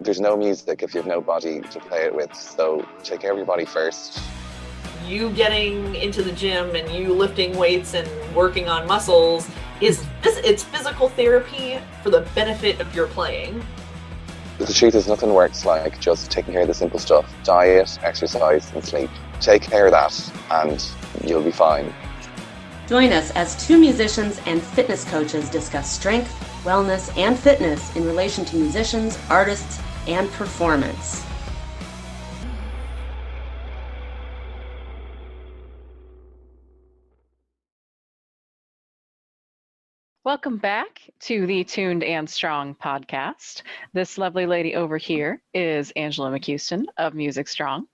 there's no music if you have no body to play it with. So take care of your body first. You getting into the gym and you lifting weights and working on muscles it's physical therapy for the benefit of your playing. But the truth is, nothing works like just taking care of the simple stuff. Diet, exercise, and sleep. Take care of that and you'll be fine. Join us as two musicians and fitness coaches discuss strength, wellness, and fitness in relation to musicians, artists, and performance. Welcome back to the Tuned and Strong podcast. This lovely lady over here is Angela McHouston of Music Strong.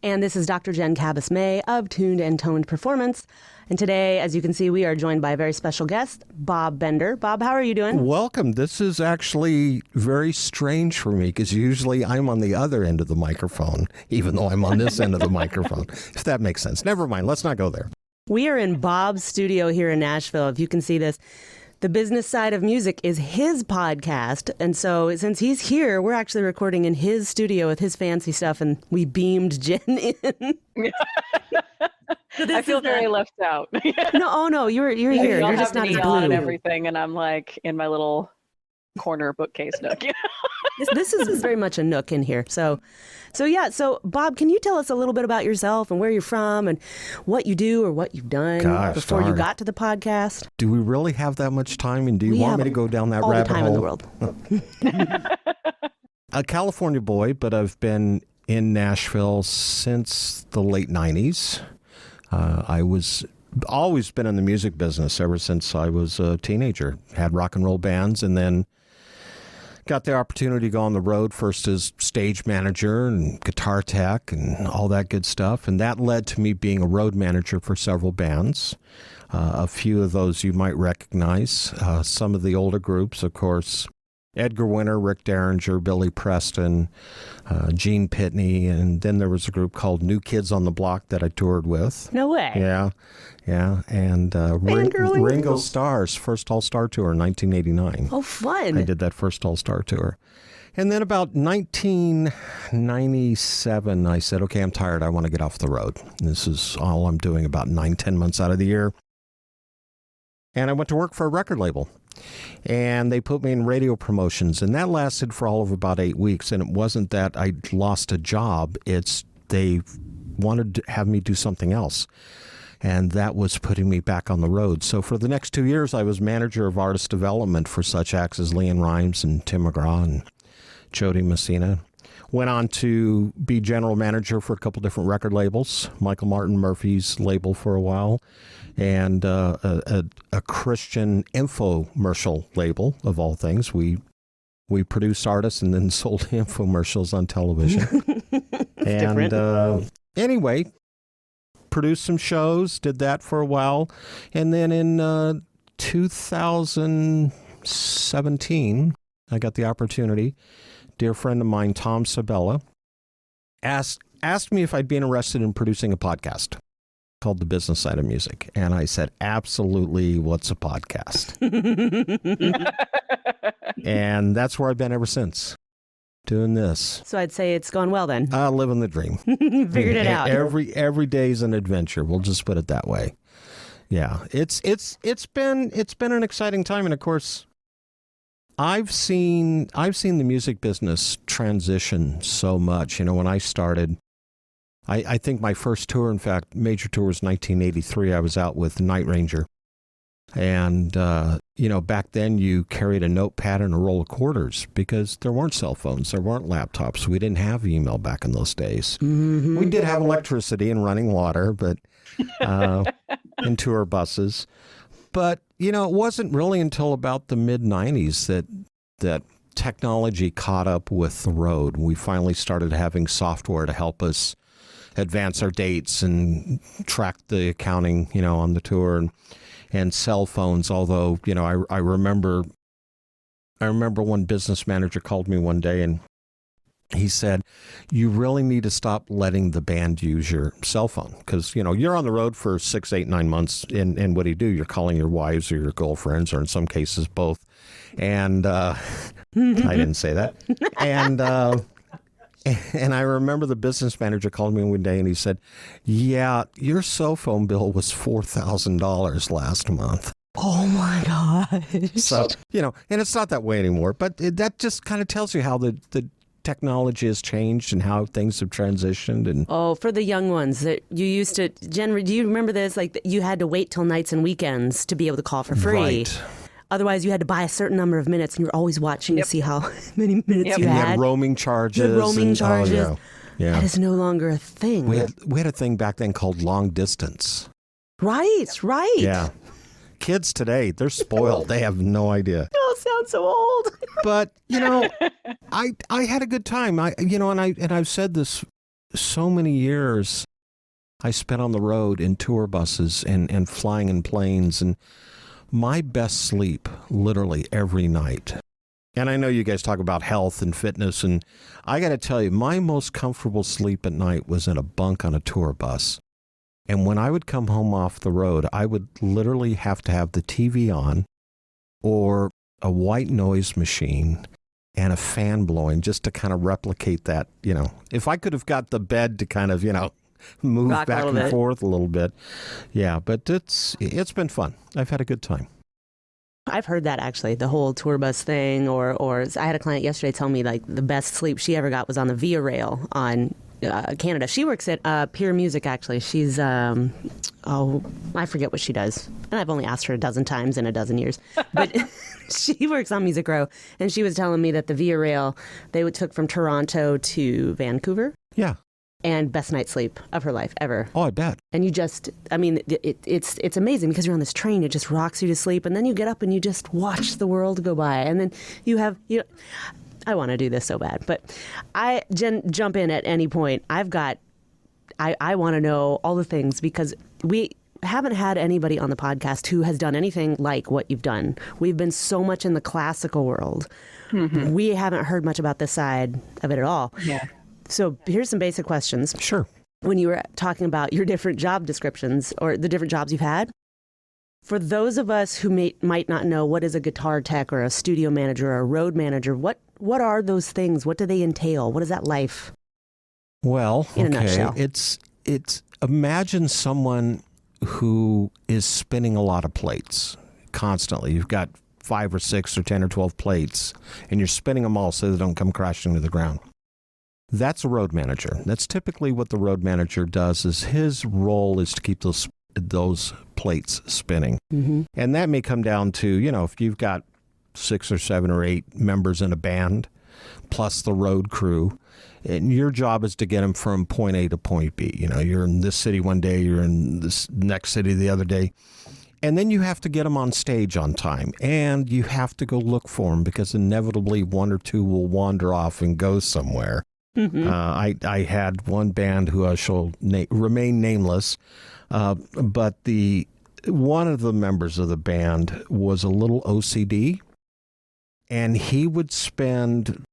And this is Dr. Jen Cabas-May of Tuned and Toned Performance. And today, as you can see, we are joined by a very special guest, Bob Bender. Bob, how are you doing? Welcome. This is actually very strange for me because usually I'm on the other end of the microphone, even though I'm on this end of the microphone, if that makes sense. Never mind. Let's not go there. We are in Bob's studio here in Nashville. If you can see this, the business side of music is his podcast. And so since he's here, we're actually recording in his studio with his fancy stuff. And we beamed Jen in. I feel very left out. No, you're here. You're just not as blue. And everything. And I'm like in my little corner bookcase nook. This is very much a nook in here. So Bob, can you tell us a little bit about yourself and where you're from and what you do or what you've done before you got to the podcast? Do we really have that much time? And do you want me to go down that rabbit hole? All the time in the world. A California boy, but I've been in Nashville since the late 90s. I was always been in the music business ever since I was a teenager. Had rock and roll bands and then got the opportunity to go on the road, first as stage manager and guitar tech and all that good stuff. And that led to me being a road manager for several bands. A few of those you might recognize. Some of the older groups, of course, Edgar Winter, Rick Derringer, Billy Preston, Gene Pitney, and then there was a group called New Kids on the Block that I toured with. No way. Yeah. And Ringo Starr's first All-Star Tour in 1989. Oh, fun. I did that first All-Star Tour. And then about 1997, I said, okay, I'm tired. I want to get off the road. This is all I'm doing about 9-10 months out of the year. And I went to work for a record label. And they put me in radio promotions, and that lasted for all of about 8 weeks. And it wasn't that I lost a job. It's they wanted to have me do something else. And that was putting me back on the road. So for the next 2 years, I was manager of artist development for such acts as Leanne Rimes and Tim McGraw and Jody Messina. Went on to be general manager for a couple different record labels, Michael Martin Murphy's label for a while, and a Christian infomercial label, of all things. We produced artists and then sold infomercials on television. And anyway, produced some shows, did that for a while. And then in 2017, I got the opportunity. Dear friend of mine, Tom Sabella, asked me if I'd be interested in producing a podcast called The Business Side of Music. And I said, absolutely, what's a podcast? And that's where I've been ever since, doing this. So I'd say it's gone well then. Living the dream. Figured it out. Every day's an adventure. We'll just put it that way. Yeah, it's been an exciting time, and of course, I've seen the music business transition so much. You know, when I started, I think my first tour, in fact, major tour was 1983. I was out with Night Ranger. And, back then you carried a notepad and a roll of quarters because there weren't cell phones. There weren't laptops. We didn't have email back in those days. Mm-hmm. We did have electricity and running water, but and tour buses. But, it wasn't really until about the mid-'90s that technology caught up with the road. We finally started having software to help us advance our dates and track the accounting, on the tour and cell phones. Although, I remember one business manager called me one day and he said, you really need to stop letting the band use your cell phone because, you're on the road for 6, 8, 9 months. And what do? You're calling your wives or your girlfriends, or in some cases, both. And I didn't say that. And I remember the business manager called me one day and he said, yeah, your cell phone bill was $4,000 last month. Oh my gosh. So, and it's not that way anymore. But that just kind of tells you how the technology has changed and how things have transitioned. And oh, for the young ones that you used to, Jen, do you remember this? Like you had to wait till nights and weekends to be able to call for free. Right. Otherwise, you had to buy a certain number of minutes, and you were always watching to see how many minutes you and had. you had roaming charges. You had roaming charges. Oh, yeah. That is no longer a thing. We had a thing back then called long distance. Right. Yeah. Kids today, they're spoiled. They have no idea. Oh, sounds so old. But, I had a good time. And I've said this so many years I spent on the road in tour buses and flying in planes, and my best sleep literally every night. And I know you guys talk about health and fitness, and I got to tell you, my most comfortable sleep at night was in a bunk on a tour bus. And when I would come home off the road, I would literally have to have the TV on or a white noise machine and a fan blowing just to kind of replicate that, If I could have got the bed to kind of, move rock back and forth a little bit. Yeah, but it's been fun. I've had a good time. I've heard that actually, the whole tour bus thing, or I had a client yesterday tell me like the best sleep she ever got was on the Via Rail on Canada. She works at Pure Music, actually. She's, I forget what she does. And I've only asked her a dozen times in a dozen years. But she works on Music Row. And she was telling me that the Via Rail, they took from Toronto to Vancouver. Yeah. And best night's sleep of her life ever. Oh, I bet. And you just, it's amazing because you're on this train, it just rocks you to sleep. And then you get up and you just watch the world go by. And then I want to do this so bad, but Jen, jump in at any point. I want to know all the things because we haven't had anybody on the podcast who has done anything like what you've done. We've been so much in the classical world. Mm-hmm. We haven't heard much about this side of it at all. Yeah. So here's some basic questions. Sure. When you were talking about your different job descriptions or the different jobs you've had, for those of us who might not know what is a guitar tech or a studio manager or a road manager, what are those things? What do they entail? What is that life? Well, in a nutshell. It's imagine someone who is spinning a lot of plates constantly. You've got 5 or 6 or 10 or 12 plates, and you're spinning them all so they don't come crashing to the ground. That's a road manager. That's typically what the road manager does. Is his role is to keep those plates spinning. Mm-hmm. And that may come down to, if you've got 6 or 7 or 8 members in a band, plus the road crew, and your job is to get them from point A to point B. You're in this city one day, you're in this next city the other day. And then you have to get them on stage on time. And you have to go look for them because inevitably 1 or 2 will wander off and go somewhere. Mm-hmm. I had one band who I shall remain nameless, but one of the members of the band was a little OCD, and he would spend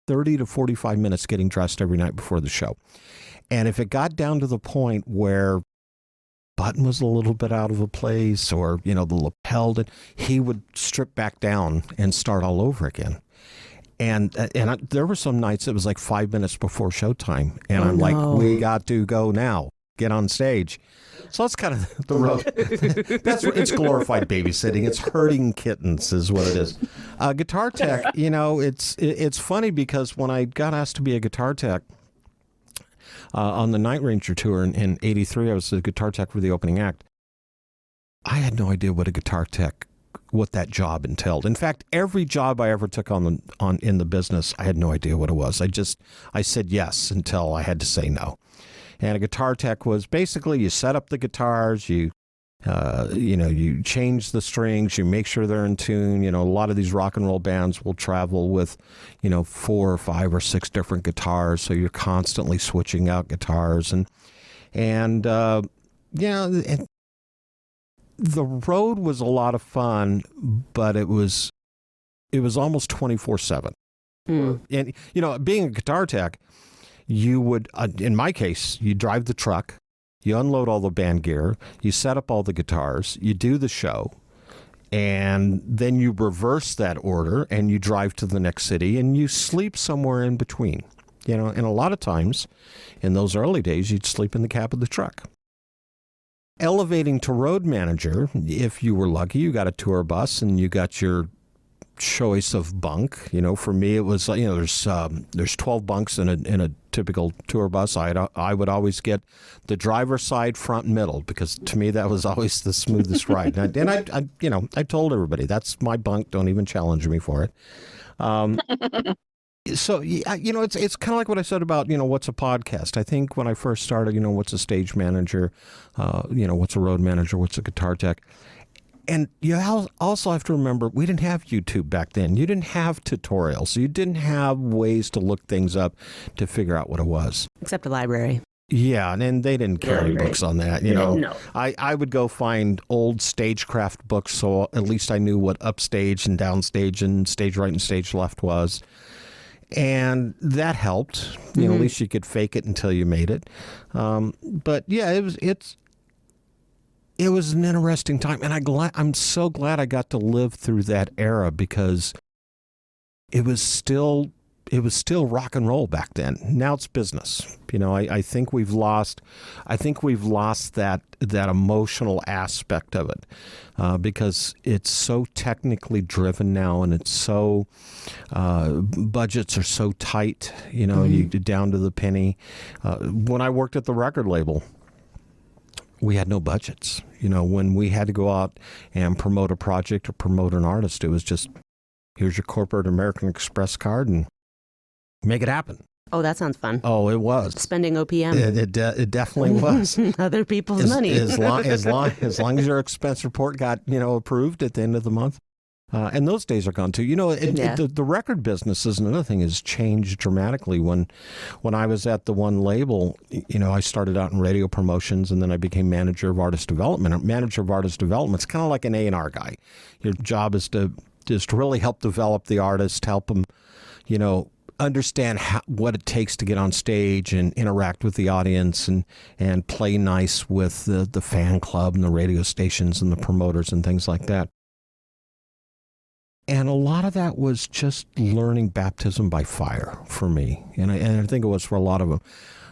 30 to 45 minutes getting dressed every night before the show. And if it got down to the point where button was a little bit out of a place or, the lapel, he would strip back down and start all over again. And there were some nights it was like 5 minutes before showtime. And I'm like, we got to go now. Get on stage. So that's kind of the road. It's glorified babysitting. It's herding kittens is what it is. Guitar tech, it's funny because when I got asked to be a guitar tech on the Night Ranger tour in 83, I was the guitar tech for the opening act. I had no idea what that job entailed. In fact, every job I ever took on in the business, I had no idea what it was. I said yes until I had to say no. And a guitar tech was basically you set up the guitars, you change the strings, you make sure they're in tune. A lot of these rock and roll bands will travel with, 4 or 5 or 6 different guitars, so you're constantly switching out guitars and the road was a lot of fun, but it was almost 24/7. And, being a guitar tech, you would, in my case, you drive the truck, you unload all the band gear, you set up all the guitars, you do the show, and then you reverse that order and you drive to the next city and you sleep somewhere in between. And a lot of times in those early days, you'd sleep in the cab of the truck. Elevating to road manager, if you were lucky, you got a tour bus and you got your choice of bunk. For me, it was there's 12 bunks in a typical tour bus. I would always get the driver's side, front, and middle, because to me that was always the smoothest ride. And I told everybody that's my bunk. Don't even challenge me for it. So it's kind of like what I said about what's a podcast. I think when I first started, what's a stage manager, what's a road manager, what's a guitar tech. And you also have to remember, we didn't have YouTube back then. You didn't have tutorials. You didn't have ways to look things up to figure out what it was. Except a library. Yeah, and they didn't carry books on that. No. I would go find old stagecraft books, so at least I knew what upstage and downstage and stage right and stage left was. And that helped. At least you could fake it until you made it. But yeah, it was an interesting time, and I'm so glad I got to live through that era, because it was still rock and roll back then. Now it's business. I think we've lost that emotional aspect of it, because it's so technically driven now, and it's so budgets are so tight. You down to the penny. When I worked at the record label, we had no budgets. When we had to go out and promote a project or promote an artist, it was just, here's your corporate American Express card and make it happen. Oh, that sounds fun. Oh, it was. Spending OPM. It definitely was. Other people's money. As long as your expense report got, approved at the end of the month. And those days are gone too. The record business is another thing, has changed dramatically. When I was at the one label, I started out in radio promotions, and then I became manager of artist development. Manager of artist development, it's kind of like an A&R guy. Your job is to really help develop the artist, help them, understand what it takes to get on stage and interact with the audience and play nice with the fan club and the radio stations and the promoters and things like that. And a lot of that was just learning baptism by fire for me, and I think it was for a lot of them,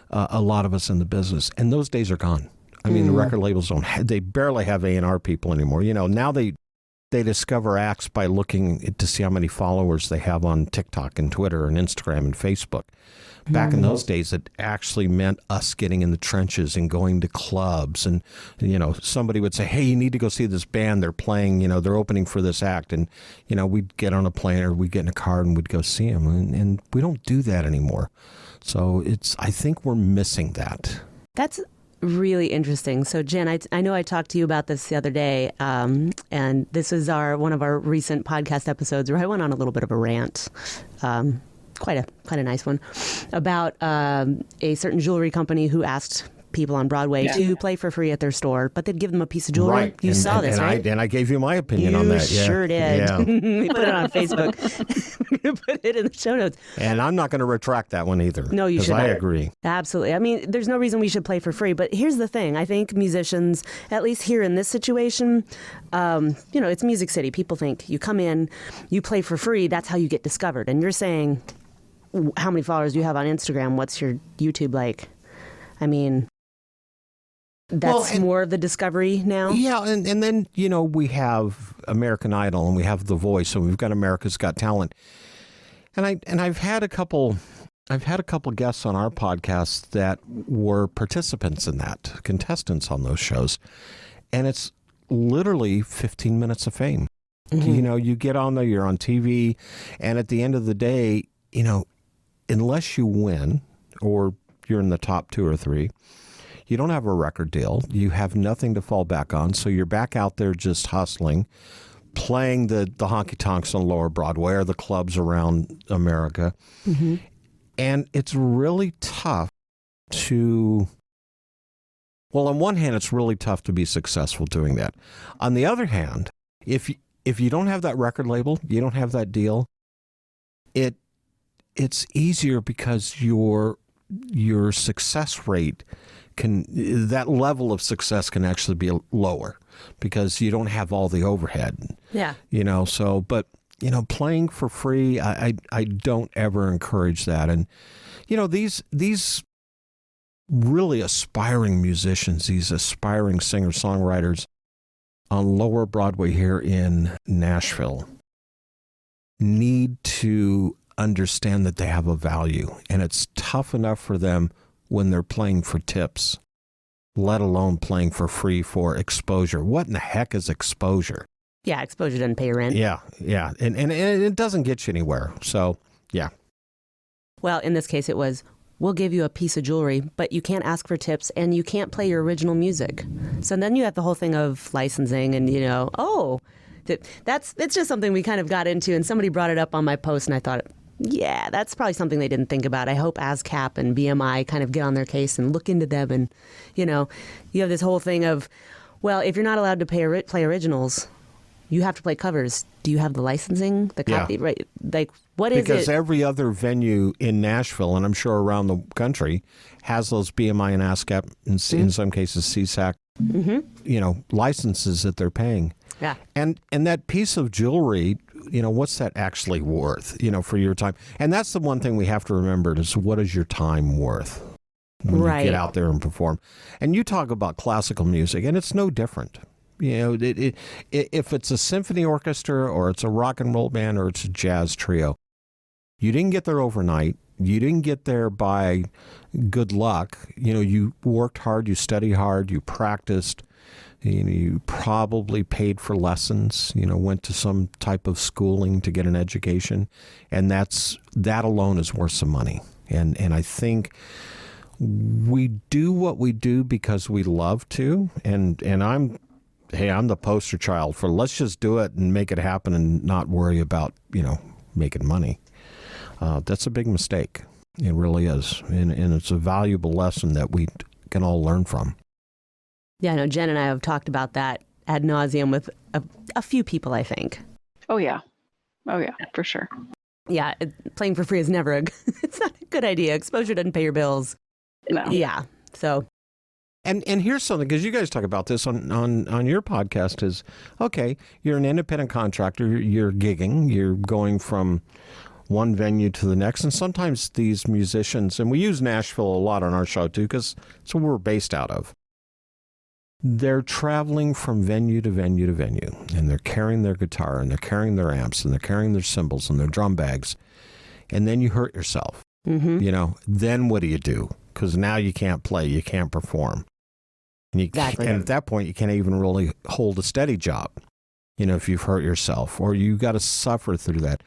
a lot of us in the business. And those days are gone. I mean, the record labels they barely have A&R people anymore. Now they discover acts by looking to see how many followers they have on TikTok and Twitter and Instagram and Facebook. Back in those days, it actually meant us getting in the trenches and going to clubs. And, somebody would say, hey, you need to go see this band. They're playing, they're opening for this act. And, we'd get on a plane or we'd get in a car and we'd go see them. And we don't do that anymore. So I think we're missing that. That's really interesting. So, Jen, I know I talked to you about this the other day, and this is one of our recent podcast episodes where I went on a little bit of a rant, quite a nice one, about a certain jewelry company who asked people on Broadway to play for free at their store, but they'd give them a piece of jewelry. Right. You saw this, right? I gave you my opinion on that. You sure did. Yeah. We put it on Facebook. We're going to put it in the show notes. And I'm not going to retract that one either. No, you shouldn't. I agree. Absolutely. I mean, there's no reason we should play for free. But here's the thing. I think musicians, at least here in this situation, it's Music City. People think you come in, you play for free, that's how you get discovered. And you're saying, how many followers do you have on Instagram? What's your YouTube like? I mean, that's more of the discovery now. Yeah, and then we have American Idol and we have The Voice and we've got America's Got Talent, and I've had a couple guests on our podcast that were participants in that, contestants on those shows, and it's literally 15 minutes of fame. Mm-hmm. You get on there, you're on TV, and at the end of the day, unless you win or you're in the top 2 or 3. You don't have a record deal. You have nothing to fall back on. So you're back out there just hustling, playing the honky-tonks on Lower Broadway or the clubs around America. Mm-hmm. And it's really tough on one hand, it's really tough to be successful doing that. On the other hand, if you don't have that record label, you don't have that deal, it's easier because your success rate that level of success can actually be lower because you don't have all the overhead. Yeah. But playing for free, I don't ever encourage that. And these really aspiring musicians, these aspiring singer-songwriters on Lower Broadway here in Nashville need to understand that they have a value, and it's tough enough for them when they're playing for tips, let alone playing for free for exposure. What in the heck is exposure? Yeah, exposure doesn't pay rent. Yeah. And it doesn't get you anywhere. So, yeah. Well, in this case, it was, we'll give you a piece of jewelry, but you can't ask for tips and you can't play your original music. So then you have the whole thing of licensing and, it's just something we kind of got into, and somebody brought it up on my post, and I thought, yeah, that's probably something they didn't think about. I hope ASCAP and BMI kind of get on their case and look into them. And, you have this whole thing of, well, if you're not allowed to play originals, you have to play covers. Do you have the licensing, the copyright? Like, what is it? Because every other venue in Nashville, and I'm sure around the country, has those BMI and ASCAP, in some cases CSAC, licenses that they're paying. Yeah. And that piece of jewelry, what's that actually worth, for your time? And that's the one thing we have to remember is, what is your time worth when you get out there and perform? And you talk about classical music, and it's no different. If it's a symphony orchestra or it's a rock and roll band or it's a jazz trio, you didn't get there overnight. You didn't get there by good luck. You worked hard, you studied hard, you practiced. You probably paid for lessons, went to some type of schooling to get an education. And that alone is worth some money. And I think we do what we do because we love to. And I'm the poster child for let's just do it and make it happen and not worry about, making money. That's a big mistake. It really is. And it's a valuable lesson that we can all learn from. Yeah, I know Jen and I have talked about that ad nauseum with a few people, I think. Oh, yeah, for sure. Yeah, playing for free is never it's not a good idea. Exposure doesn't pay your bills. No. Yeah, so. And here's something, because you guys talk about this on your podcast is, okay, you're an independent contractor, you're gigging, you're going from one venue to the next. And sometimes these musicians, and we use Nashville a lot on our show too, because it's where we're based out of. They're traveling from venue to venue to venue, and they're carrying their guitar, and they're carrying their amps, and they're carrying their cymbals and their drum bags. And then you hurt yourself. Mm-hmm. Then what do? Because now you can't play, you can't perform. And Exactly. And at that point, you can't even really hold a steady job, if you've hurt yourself, or you got to suffer through that.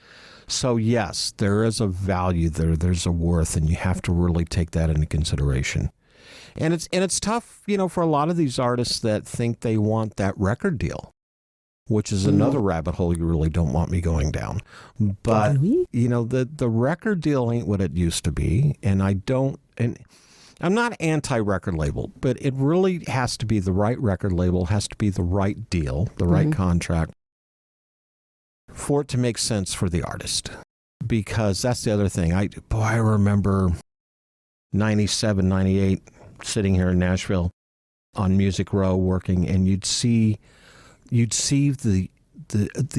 So yes, there is a value there. There's a worth, and you have to really take that into consideration. And it's tough, for a lot of these artists that think they want that record deal, which is another rabbit hole you really don't want me going down. But, the record deal ain't what it used to be. And I'm not anti-record label, but it really has to be the right record label, has to be the right deal, the right contract for it to make sense for the artist. Because that's the other thing. I remember 97, 98, sitting here in Nashville on Music Row working, and you'd see the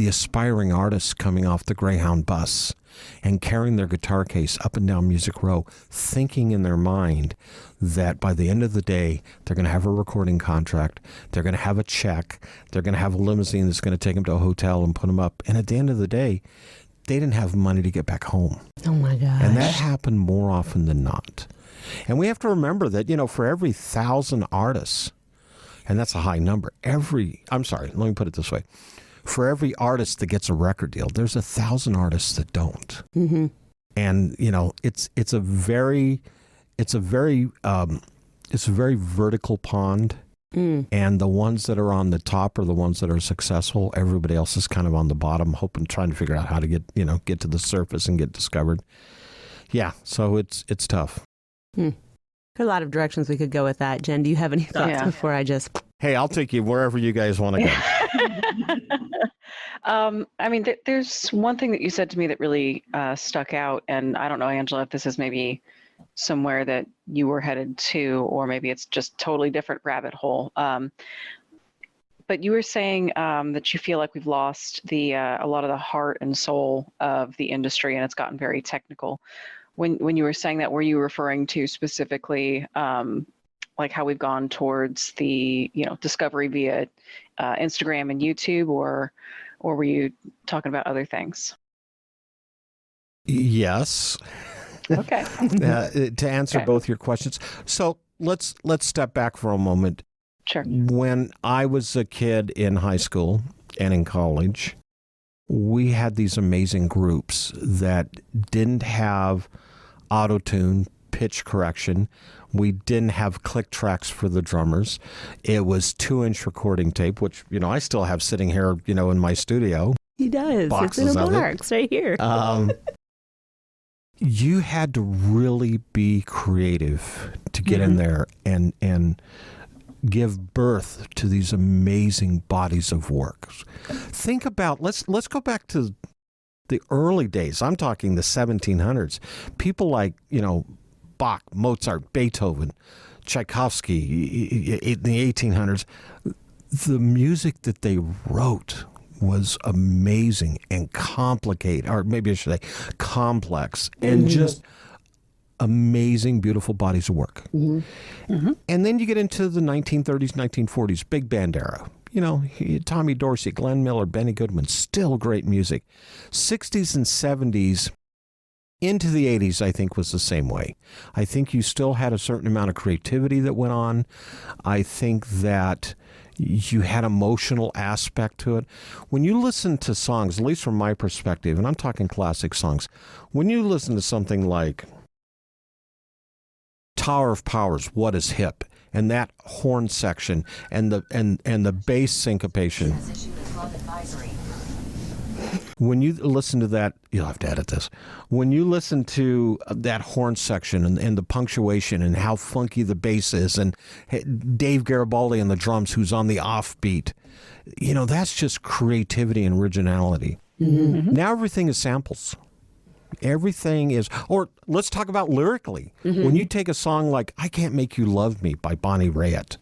aspiring artists coming off the Greyhound bus and carrying their guitar case up and down Music Row, thinking in their mind that by the end of the day, they're going to have a recording contract, they're going to have a check, they're going to have a limousine that's going to take them to a hotel and put them up. And at the end of the day, they didn't have money to get back home. Oh my gosh. And that happened more often than not. And we have to remember that, for every 1,000 artists, and that's a high number, let me put it this way. For every artist that gets a record deal, there's 1,000 artists that don't. Mm-hmm. And, it's a very vertical pond. Mm. And the ones that are on the top are the ones that are successful. Everybody else is kind of on the bottom, trying to figure out how to get to the surface and get discovered. Yeah. So it's tough. There are a lot of directions we could go with that. Jen, do you have any thoughts before I just... Hey, I'll take you wherever you guys want to go. I mean, there's one thing that you said to me that really stuck out, and I don't know, Angela, if this is maybe somewhere that you were headed to, or maybe it's just totally different rabbit hole. But you were saying that you feel like we've lost a lot of the heart and soul of the industry, and it's gotten very technical. When you were saying that, were you referring to specifically like how we've gone towards the discovery via Instagram and YouTube, or were you talking about other things? Yes. Okay. To answer both your questions. So let's step back for a moment. Sure. When I was a kid in high school and in college, we had these amazing groups that didn't have auto-tune, pitch correction. We didn't have click tracks for the drummers. It was 2-inch recording tape, which, I still have sitting here, in my studio. He does. Boxes it's in a of box right here. You had to really be creative to get in there and give birth to these amazing bodies of work. Think about, let's go back to the early days. I'm talking the 1700s. People like, Bach, Mozart, Beethoven, Tchaikovsky in the 1800s. The music that they wrote was amazing and complicated, or maybe I should say complex, and just amazing, beautiful bodies of work. And then you get into the 1930s, 1940s, big band era. Tommy Dorsey, Glenn Miller, Benny Goodman, still great music. 60s and 70s into the 80s, I think, was the same way. I think you still had a certain amount of creativity that went on. I think that you had emotional aspect to it. When you listen to songs, at least from my perspective, and I'm talking classic songs, when you listen to something like Tower of Powers, What is Hip, and that horn section and the bass syncopation. When you listen to that, you'll have to edit this. When you listen to that horn section and the punctuation and how funky the bass is, and Dave Garibaldi on the drums who's on the offbeat, that's just creativity and originality. Now everything is samples. Everything is, or let's talk about lyrically. When you take a song like I Can't Make You Love Me by Bonnie Raitt,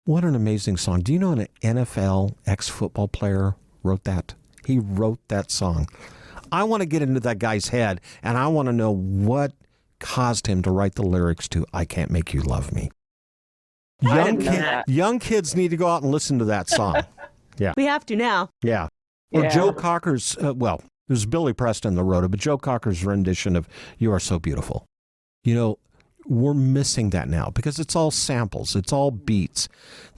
what an amazing song. Do you know an NFL ex-football player wrote that? He wrote that song. I want to get into that guy's head, and I want to know what caused him to write the lyrics to I Can't Make You Love Me. Young kids need to go out and listen to that song. Yeah. We have to now. Yeah. Or Joe Cocker's, it was Billy Preston that wrote it, but Joe Cocker's rendition of You Are So Beautiful. We're missing that now because it's all samples, it's all beats,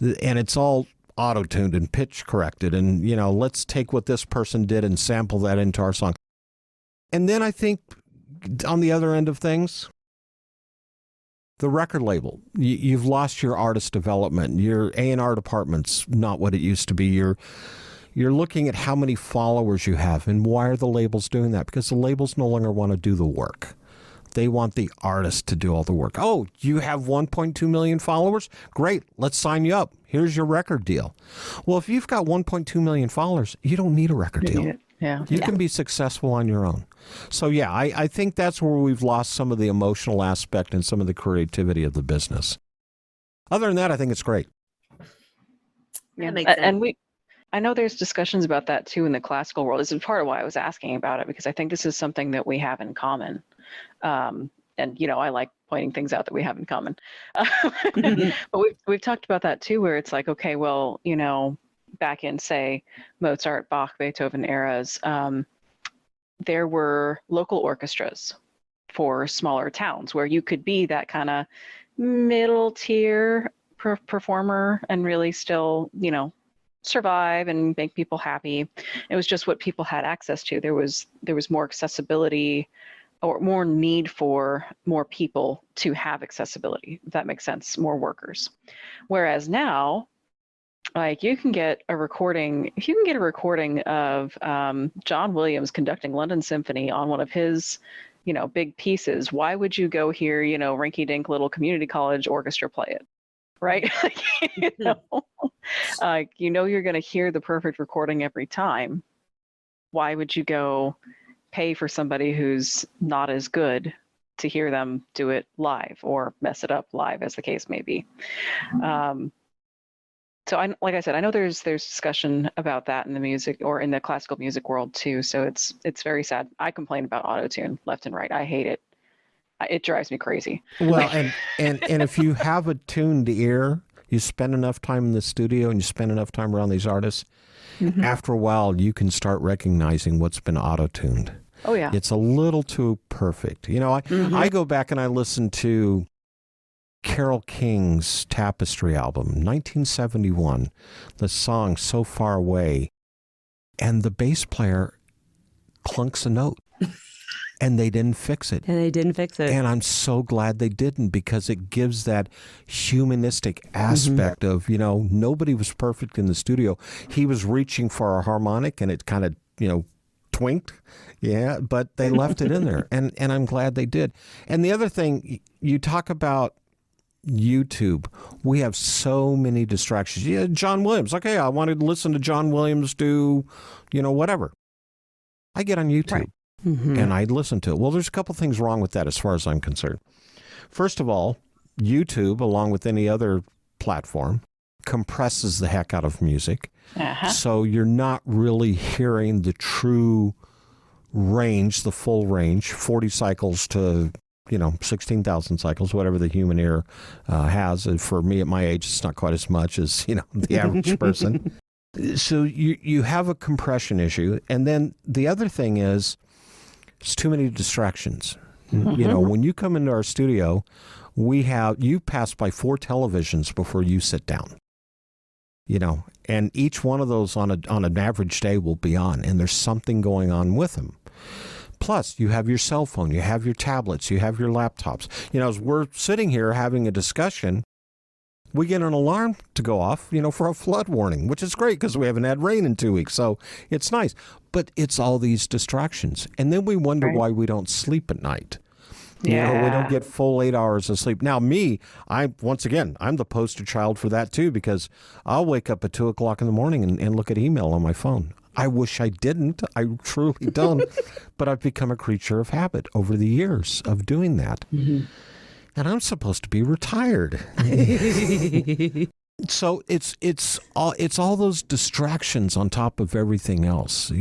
and it's all auto-tuned and pitch corrected. And, let's take what this person did and sample that into our song. And then I think on the other end of things, the record label, you've lost your artist development. Your A&R department's not what it used to be. You're looking at how many followers you have, and why are the labels doing that? Because the labels no longer want to do the work. They want the artist to do all the work. Oh, you have 1.2 million followers? Great, let's sign you up. Here's your record deal. Well, if you've got 1.2 million followers, you don't need a record deal. You can be successful on your own. So, I think that's where we've lost some of the emotional aspect and some of the creativity of the business. Other than that, I think it's great. Yeah, that makes sense. And I know there's discussions about that too in the classical world. This is part of why I was asking about it, because I think this is something that we have in common. And I like pointing things out that we have in common. But we've talked about that too, where it's like, okay, well, back in, say, Mozart, Bach, Beethoven eras, there were local orchestras for smaller towns where you could be that kind of middle tier performer and really still, survive and make people happy. It was just what people had access to. There was more accessibility, or more need for more people to have accessibility, if that makes sense, more workers. Whereas now, like if you can get a recording of John Williams conducting London Symphony on one of his, big pieces, why would you go hear, rinky-dink little community college orchestra play it? right? You know you're going to hear the perfect recording every time. Why would you go pay for somebody who's not as good to hear them do it live or mess it up live, as the case may be? So like I said, I know there's discussion about that in the music or in the classical music world too. So it's very sad. I complain about auto-tune left and right. I hate it. It drives me crazy. Well, and if you have a tuned ear, you spend enough time in the studio and you spend enough time around these artists, after a while you can start recognizing what's been auto-tuned. Oh yeah. It's a little too perfect. I go back and I listen to Carole King's Tapestry album, 1971, the song So Far Away, and the bass player clunks a note. And they didn't fix it. And I'm so glad they didn't, because it gives that humanistic aspect of, nobody was perfect in the studio. He was reaching for a harmonic and it kind of, twinked. Yeah, but they left it in there. And I'm glad they did. And the other thing, you talk about YouTube. We have so many distractions. Yeah, John Williams. Okay, I wanted to listen to John Williams do, whatever. I get on YouTube. Right. And I listen to it. Well, there's a couple things wrong with that as far as I'm concerned. First of all, YouTube, along with any other platform, compresses the heck out of music. So you're not really hearing the true range, the full range, 40 cycles to 16,000 cycles, whatever the human ear has. And for me at my age, it's not quite as much as, the average person. So you have a compression issue. And then the other thing is, it's too many distractions. When you come into our studio, you pass by 4 televisions before you sit down. And each one of those on an average day will be on, and there's something going on with them. Plus, you have your cell phone, you have your tablets, you have your laptops. As we're sitting here having a discussion, we get an alarm to go off, for a flood warning, which is great because we haven't had rain in 2 weeks. So it's nice. But it's all these distractions. And then we wonder why we don't sleep at night. Yeah. We don't get full 8 hours of sleep. Now, I'm the poster child for that too, because I'll wake up at 2 o'clock in the morning and look at email on my phone. I wish I didn't. I truly don't. But I've become a creature of habit over the years of doing that. And I'm supposed to be retired. So it's all those distractions on top of everything else.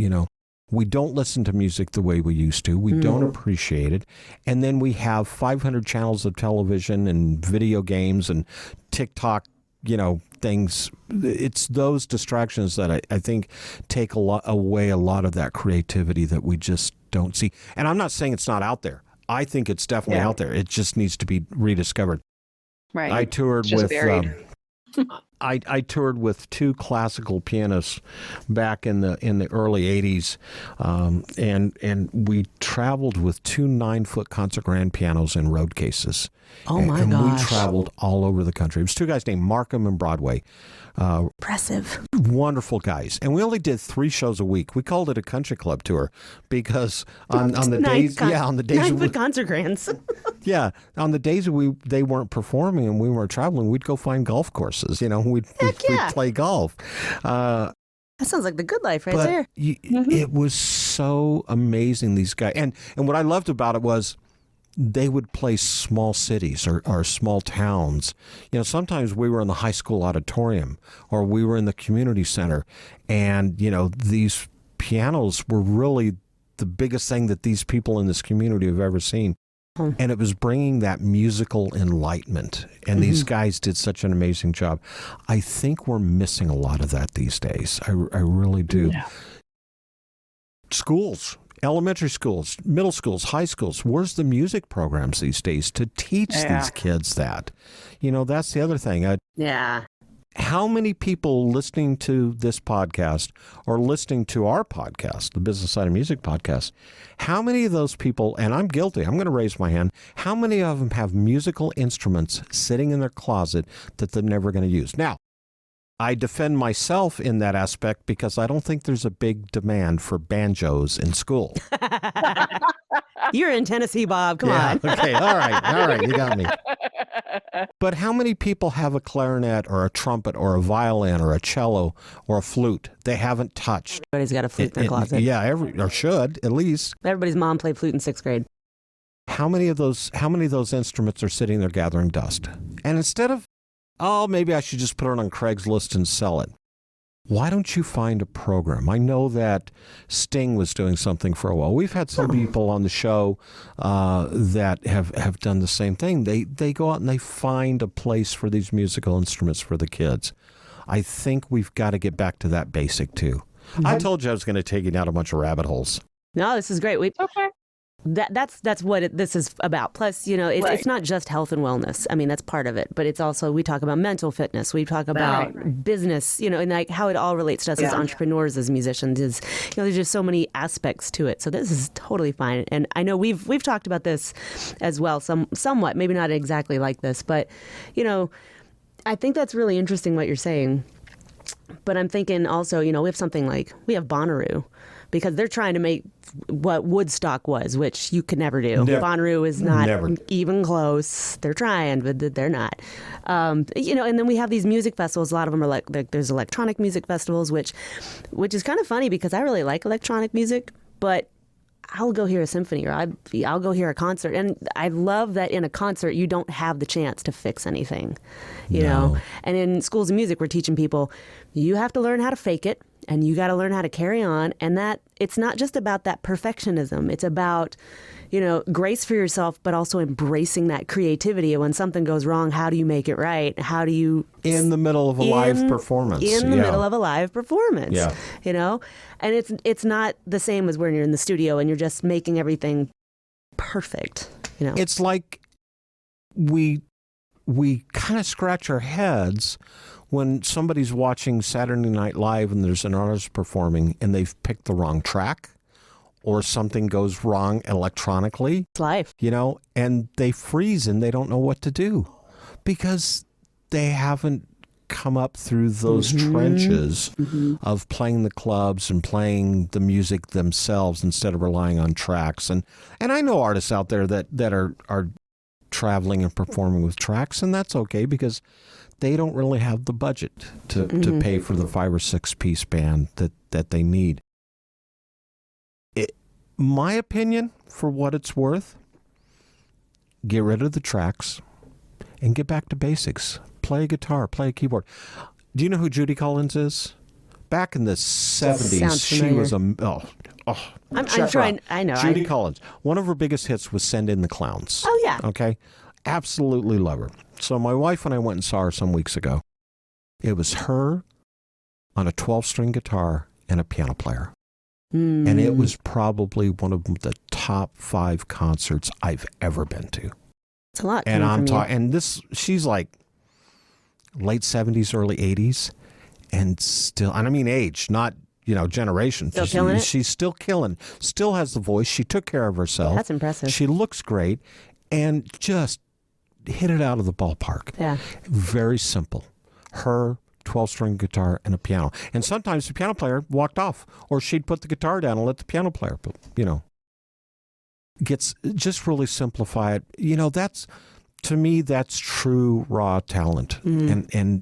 We don't listen to music the way we used to. We don't appreciate it. And then we have 500 channels of television and video games and TikTok, things. It's those distractions that I think take away a lot of that creativity that we just don't see. And I'm not saying it's not out there. I think it's definitely out there. It just needs to be rediscovered. Right. I toured with I toured with 2 classical pianists back in the early 80s, and we traveled with 2 9-foot concert grand pianos in road cases. Oh my gosh! And we gosh. traveled all over the country. It was 2 guys named Markham and Broadway. Impressive. Wonderful guys. And we only did 3 shows a week. We called it a country club tour because on the days 9-foot concert grands. Yeah, on the days they weren't performing and we weren't traveling, we'd go find golf courses. We'd play golf. That sounds like the good life right there. It was so amazing, these guys. And what I loved about it was they would play small cities or small towns. Sometimes we were in the high school auditorium or we were in the community center. And, these pianos were really the biggest thing that these people in this community have ever seen. And it was bringing that musical enlightenment. And these guys did such an amazing job. I think we're missing a lot of that these days. I really do. Yeah. Schools. Elementary schools, middle schools, high schools. Where's the music programs these days to teach these kids that? That's the other thing. How many people listening to this podcast or listening to our podcast, the Business Side of Music podcast, how many of those people, and I'm guilty, I'm going to raise my hand, how many of them have musical instruments sitting in their closet that they're never going to use? Now, I defend myself in that aspect because I don't think there's a big demand for banjos in school. You're in Tennessee, Bob. Come on. Okay. All right. You got me. But how many people have a clarinet or a trumpet or a violin or a cello or a flute they haven't touched? Everybody's got a flute in their closet. Yeah, or should at least. Everybody's mom played flute in 6th grade. How many of those instruments are sitting there gathering dust? And instead of, maybe I should just put it on Craigslist and sell it. Why don't you find a program? I know that Sting was doing something for a while. We've had some people on the show that have done the same thing. They go out and they find a place for these musical instruments for the kids. I think we've got to get back to that basic too. Mm-hmm. I told you I was going to take you down a bunch of rabbit holes. No, this is great. Okay. That's what this is about. Plus, it's not just health and wellness. I mean, that's part of it, but it's also, we talk about mental fitness. We talk about business, and like how it all relates to us as entrepreneurs, as musicians. There's just so many aspects to it. So this is totally fine. And I know we've talked about this as well, somewhat, maybe not exactly like this, but I think that's really interesting what you're saying. But I'm thinking also, we have Bonnaroo, because they're trying to make what Woodstock was, which you could never do. Bonnaroo is not even close. They're trying, but they're not. And then we have these music festivals. A lot of them are there's electronic music festivals, which is kind of funny because I really like electronic music, but I'll go hear a symphony or I'll go hear a concert. And I love that in a concert, you don't have the chance to fix anything, you know? And in schools of music, we're teaching people, you have to learn how to fake it and you got to learn how to carry on. And that it's not just about that perfectionism. It's about, grace for yourself, but also embracing that creativity. And when something goes wrong, how do you make it right? How do you... In the middle of a live performance. In the middle of a live performance. Yeah. And it's not the same as when you're in the studio and you're just making everything perfect. It's like we kind of scratch our heads when somebody's watching Saturday Night Live and there's an artist performing and they've picked the wrong track or something goes wrong electronically. It's life. And they freeze and they don't know what to do because they haven't come up through those trenches of playing the clubs and playing the music themselves instead of relying on tracks. And I know artists out there that are traveling and performing with tracks, and that's okay because they don't really have the budget to pay for the 5 or 6 piece band that they need. My opinion, for what it's worth, get rid of the tracks and get back to basics. Play a guitar, play a keyboard. Do you know who Judy Collins is? Back in the 70s, she was I'm sure I know. Judy Collins. One of her biggest hits was Send in the Clowns. Oh, yeah. Okay. Absolutely love her. So my wife and I went and saw her some weeks ago. It was her on a 12-string guitar and a piano player. And it was probably one of the top 5 concerts I've ever been to. It's a lot. And I'm talking, and she's like late 70s, early 80s, and still, and I mean age, not generation. Still killing it? She's still killing. Still has the voice. She took care of herself. That's impressive. She looks great, and just hit it out of the ballpark. Yeah. Very simple. Her 12-string guitar and a piano. And sometimes the piano player walked off, or she'd put the guitar down and let the piano player, just really simplify it. That's, to me, that's true raw talent. And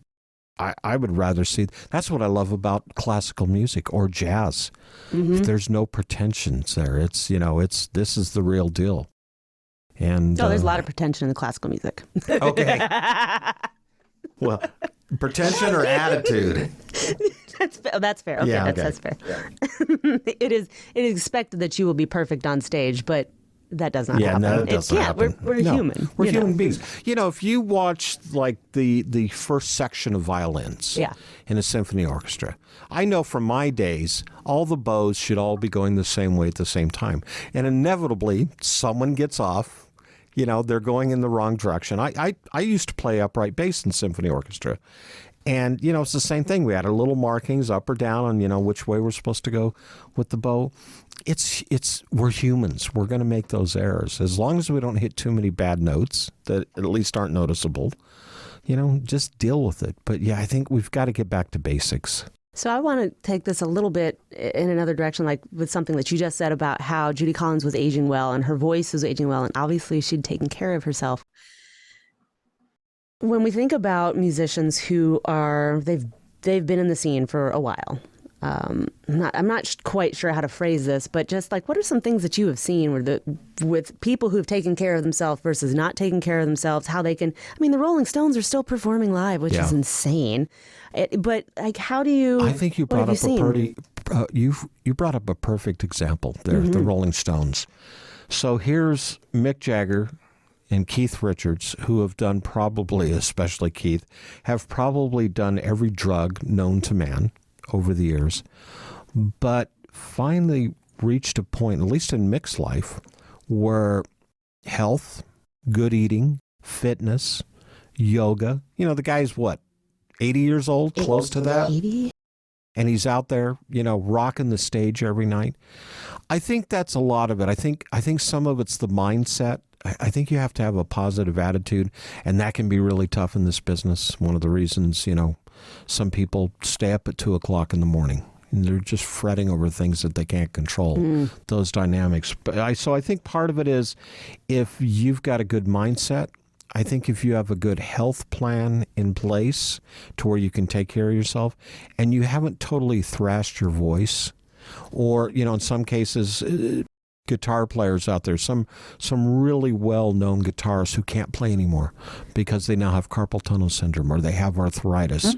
I would rather see, that's what I love about classical music or jazz. There's no pretensions there. It's, this is the real deal. And there's a lot of pretension in the classical music. Okay. Well, pretension or attitude? That's fair. Okay, yeah, that's fair. Yeah. It is expected that you will be perfect on stage, but that does not happen. No, it doesn't happen. We're human. We're human beings. If you watch like the first section of violins in a symphony orchestra, I know from my days, all the bows should all be going the same way at the same time. And inevitably, someone gets off. They're going in the wrong direction. I used to play upright bass in symphony orchestra. And, it's the same thing. We had our little markings up or down on, which way we're supposed to go with the bow. We're humans. We're going to make those errors. As long as we don't hit too many bad notes that at least aren't noticeable, just deal with it. But yeah, I think we've got to get back to basics. So I want to take this a little bit in another direction, like with something that you just said about how Judy Collins was aging well and her voice was aging well, and obviously she'd taken care of herself. When we think about musicians who they've been in the scene for a while, I'm not quite sure how to phrase this, but just like, what are some things that you have seen with people who have taken care of themselves versus not taking care of themselves? How they can, the Rolling Stones are still performing live, which is insane. But like, how do you? I think you brought up you brought up a perfect example there, the Rolling Stones. So here's Mick Jagger and Keith Richards, who have done probably, especially Keith, have probably done every drug known to man over the years, but finally reached a point, at least in Mick's life, where health, good eating, fitness, yoga, the guy's 80 years old, close to that. 80? And he's out there, rocking the stage every night. I think that's a lot of it. I think some of it's the mindset. I think you have to have a positive attitude, and that can be really tough in this business. One of the reasons, some people stay up at 2:00 in the morning and they're just fretting over things that they can't control, those dynamics. So I think part of it is, if you've got a good mindset, I think if you have a good health plan in place to where you can take care of yourself and you haven't totally thrashed your voice, or, in some cases, guitar players out there, some really well-known guitarists who can't play anymore because they now have carpal tunnel syndrome or they have arthritis.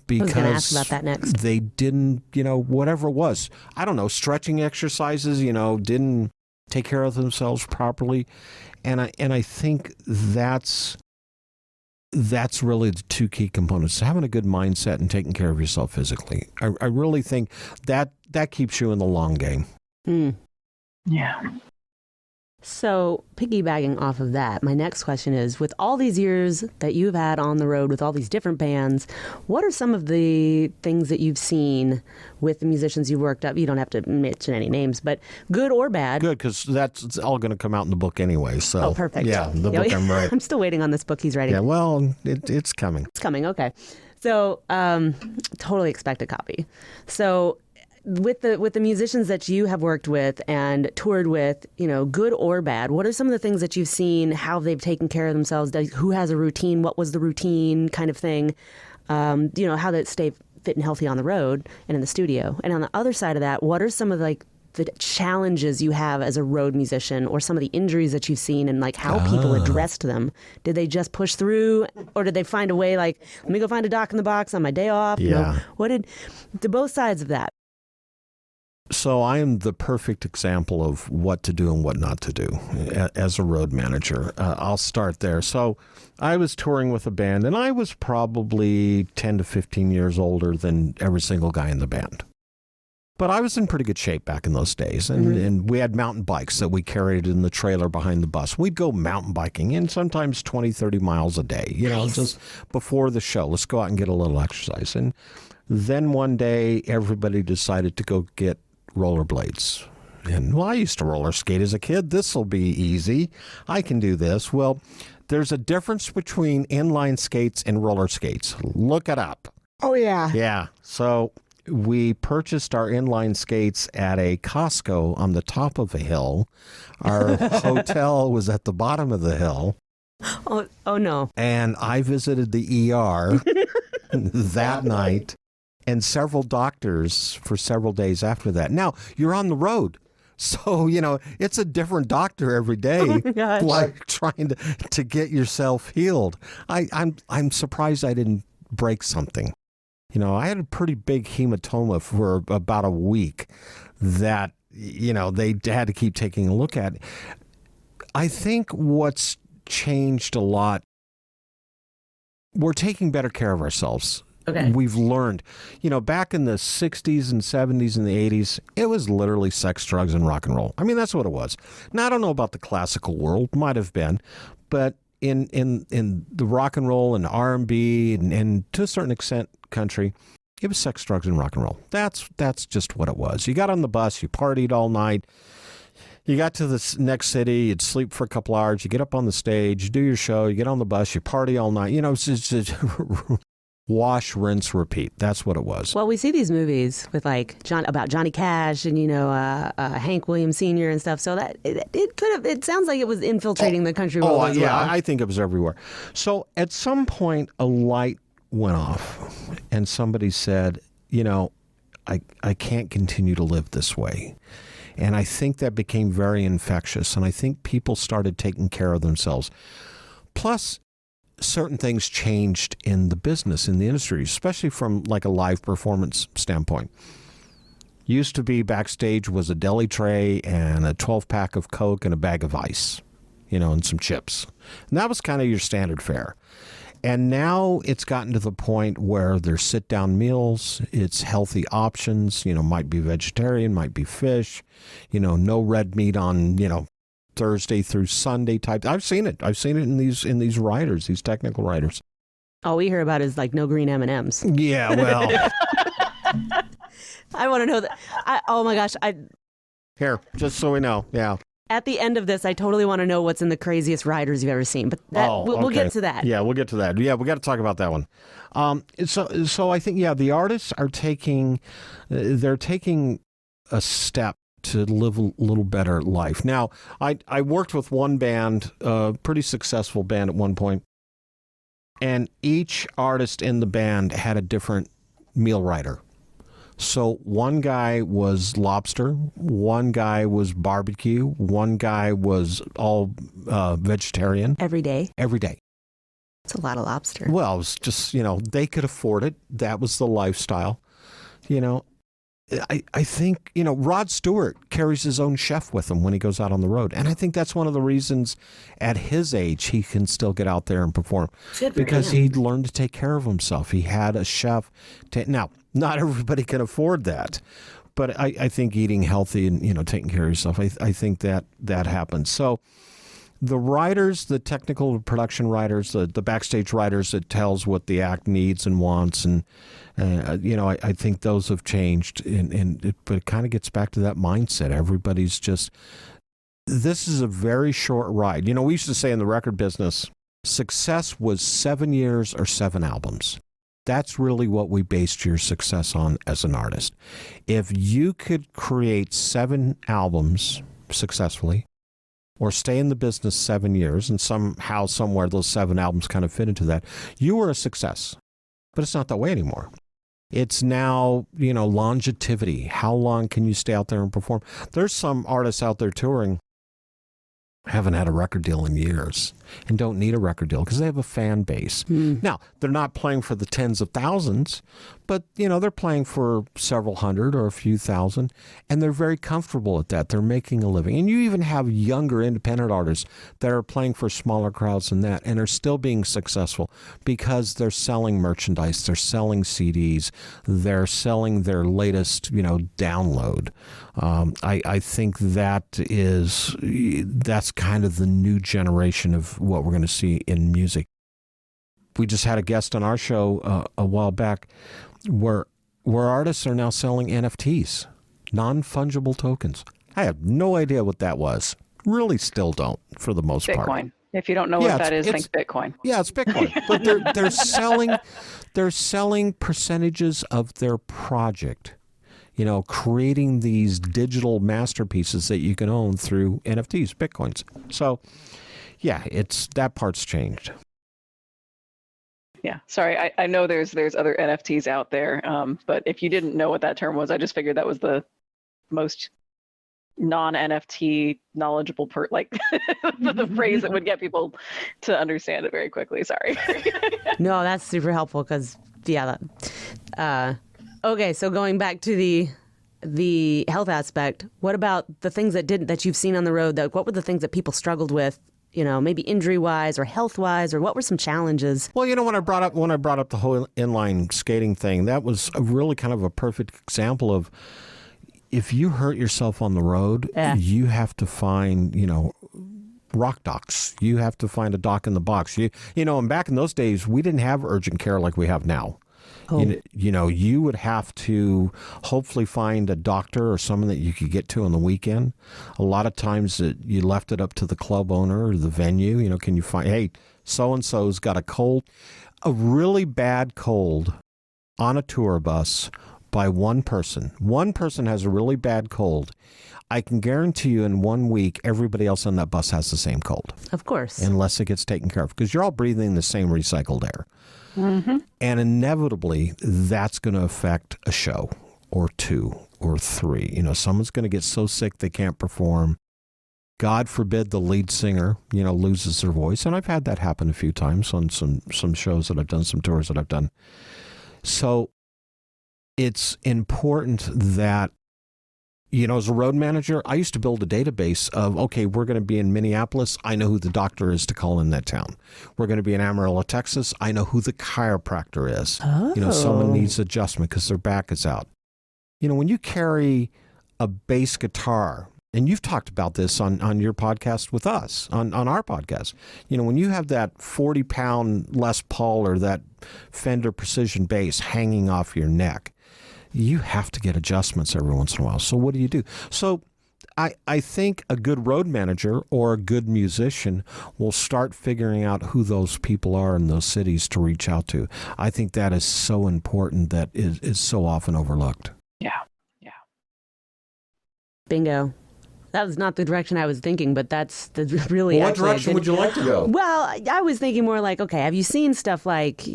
Because I was going to ask about that next. They didn't, whatever it was, I don't know, stretching exercises, didn't take care of themselves properly. And I think that's really the two key components: having a good mindset and taking care of yourself physically. I really think that keeps you in the long game. Yeah. So piggybacking off of that, my next question is, with all these years that you've had on the road with all these different bands, what are some of the things that you've seen with the musicians you've worked up? You don't have to mention any names, but good or bad. Good, because that's all going to come out in the book anyway. So, oh, perfect. Yeah, the book I'm writing. I'm still waiting on this book he's writing. Yeah, well, it's coming. It's coming, okay. So totally expect a copy. So with the musicians that you have worked with and toured with, good or bad, what are some of the things that you've seen, how they've taken care of themselves, who has a routine, what was the routine kind of thing, how they stay fit and healthy on the road and in the studio? And on the other side of that, what are some of the challenges you have as a road musician, or some of the injuries that you've seen and how people addressed them? Did they just push through, or did they find a way let me go find a doc in the box on my day off? Yeah. To both sides of that? So I am the perfect example of what to do and what not to do as a road manager. I'll start there. So I was touring with a band, and I was probably 10 to 15 years older than every single guy in the band. But I was in pretty good shape back in those days, and we had mountain bikes that we carried in the trailer behind the bus. We'd go mountain biking, and sometimes 20, 30 miles a day, Nice. Just before the show. Let's go out and get a little exercise. And then one day, everybody decided to go get rollerblades. And, I used to roller skate as a kid. This will be easy. I can do this. Well, there's a difference between inline skates and roller skates. Look it up. Oh, yeah. Yeah. So we purchased our inline skates at a Costco on the top of a hill. Our hotel was at the bottom of the hill. Oh no. And I visited the ER that night, and several doctors for several days after that. Now, you're on the road. So, it's a different doctor every day, Oh my gosh. trying to get yourself healed. I'm surprised I didn't break something. I had a pretty big hematoma for about a week that, they had to keep taking a look at. I think what's changed a lot, we're taking better care of ourselves. Okay. We've learned, back in the 60s and 70s and the 80s, it was literally sex, drugs, and rock and roll. That's what it was. Now, I don't know about the classical world, might have been, but in the rock and roll and R&B and to a certain extent country, it was sex, drugs, and rock and roll. That's just what it was. You got on the bus, you partied all night, You got to the next city, you'd sleep for a couple hours, you get up on the stage, you do your show, you get on the bus, you party all night. It's just wash, rinse, repeat. That's what it was. Well, we see these movies with about Johnny Cash and Hank Williams Sr. and stuff. So that it could have. It sounds like it was infiltrating the country world as well. I think it was everywhere. So at some point, a light went off, and somebody said, I can't continue to live this way. And I think that became very infectious, and I think people started taking care of themselves. Plus, certain things changed in the business, in the industry, especially from like a live performance standpoint. Used to be backstage was a deli tray and a 12-pack of Coke and a bag of ice, and some chips. And that was kind of your standard fare. And now it's gotten to the point where there's sit-down meals, it's healthy options, might be vegetarian, might be fish, no red meat on, Thursday through Sunday type. I've seen it in these writers, these technical writers. All we hear about is like no green M&Ms. Yeah, well. I want to know that. Oh my gosh. Here, just so we know. Yeah. At the end of this, I totally want to know what's in the craziest riders you've ever seen. But we'll get to that. Yeah, we'll get to that. Yeah, we got to talk about that one. So I think, the artists are taking a step to live a little better life. Now, I worked with one band, a pretty successful band at one point, and each artist in the band had a different meal writer. So one guy was lobster, one guy was barbecue, one guy was all vegetarian. Every day? Every day. It's a lot of lobster. Well, it was just, they could afford it. That was the lifestyle. I think, Rod Stewart carries his own chef with him when he goes out on the road. And I think that's one of the reasons at his age he can still get out there and perform. Because he learned to take care of himself. He had a chef. Now, not everybody can afford that. But I think eating healthy and, taking care of yourself, I think that happens. So the writers, the technical production writers, the backstage writers that tells what the act needs and wants, and I think those have changed, but it kind of gets back to that mindset. Everybody's just, this is a very short ride. We used to say in the record business, success was 7 years or 7 albums. That's really what we based your success on as an artist. If you could create 7 albums successfully, or stay in the business 7 years, and somehow, somewhere, those 7 albums kind of fit into that, you were a success. But it's not that way anymore. It's now, longevity. How long can you stay out there and perform? There's some artists out there touring, haven't had a record deal in years and don't need a record deal because they have a fan base. Now, they're not playing for the tens of thousands, but, they're playing for several hundred or a few thousand, and they're very comfortable at that. They're making a living. And you even have younger independent artists that are playing for smaller crowds than that and are still being successful because they're selling merchandise, they're selling CDs, they're selling their latest, download. I think that's kind of the new generation of what we're going to see in music. We just had a guest on our show a while back where artists are now selling NFTs, non-fungible tokens. I have no idea what that was. Really still don't, for the most part. Bitcoin. If you don't know what that is, think Bitcoin. Yeah, it's Bitcoin. But they're selling percentages of their project. Creating these digital masterpieces that you can own through NFTs, Bitcoins. So, yeah, that part's changed. Yeah, sorry, I know there's other NFTs out there, but if you didn't know what that term was, I just figured that was the most non-NFT knowledgeable the phrase that would get people to understand it very quickly. Sorry. No, that's super helpful because, okay, so going back to the health aspect, what about the things that you've seen on the road? What were the things that people struggled with, maybe injury-wise or health-wise, or what were some challenges? Well, when I brought up the whole inline skating thing, that was really kind of a perfect example of if you hurt yourself on the road, you have to find, rock docks. You have to find a dock in the box. And back in those days, we didn't have urgent care like we have now. Oh. You would have to hopefully find a doctor or someone that you could get to on the weekend. A lot of times you left it up to the club owner or the venue. Can you find, hey, so-and-so's got a cold, a really bad cold on a tour bus by one person. One person has a really bad cold. I can guarantee you in 1 week, everybody else on that bus has the same cold. Of course. Unless it gets taken care of, because you're all breathing the same recycled air. Mm-hmm. And inevitably, that's going to affect a show or two or three. Someone's going to get so sick they can't perform. God forbid the lead singer, loses their voice. And I've had that happen a few times on some shows that I've done, some tours that I've done. So it's important that, as a road manager, I used to build a database of, okay, we're going to be in Minneapolis. I know who the doctor is to call in that town. We're going to be in Amarillo, Texas. I know who the chiropractor is. Oh. Someone needs adjustment because their back is out. When you carry a bass guitar, and you've talked about this on your podcast with us, on our podcast, when you have that 40-pound Les Paul or that Fender Precision bass hanging off your neck, you have to get adjustments every once in a while. So what do you do? So I think a good road manager or a good musician will start figuring out who those people are in those cities to reach out to. I think that is so important, that is so often overlooked. Yeah. Bingo. That was not the direction I was thinking, but that's really. Well, what direction would you like to go? Well, I was thinking more like, okay, have you seen stuff like,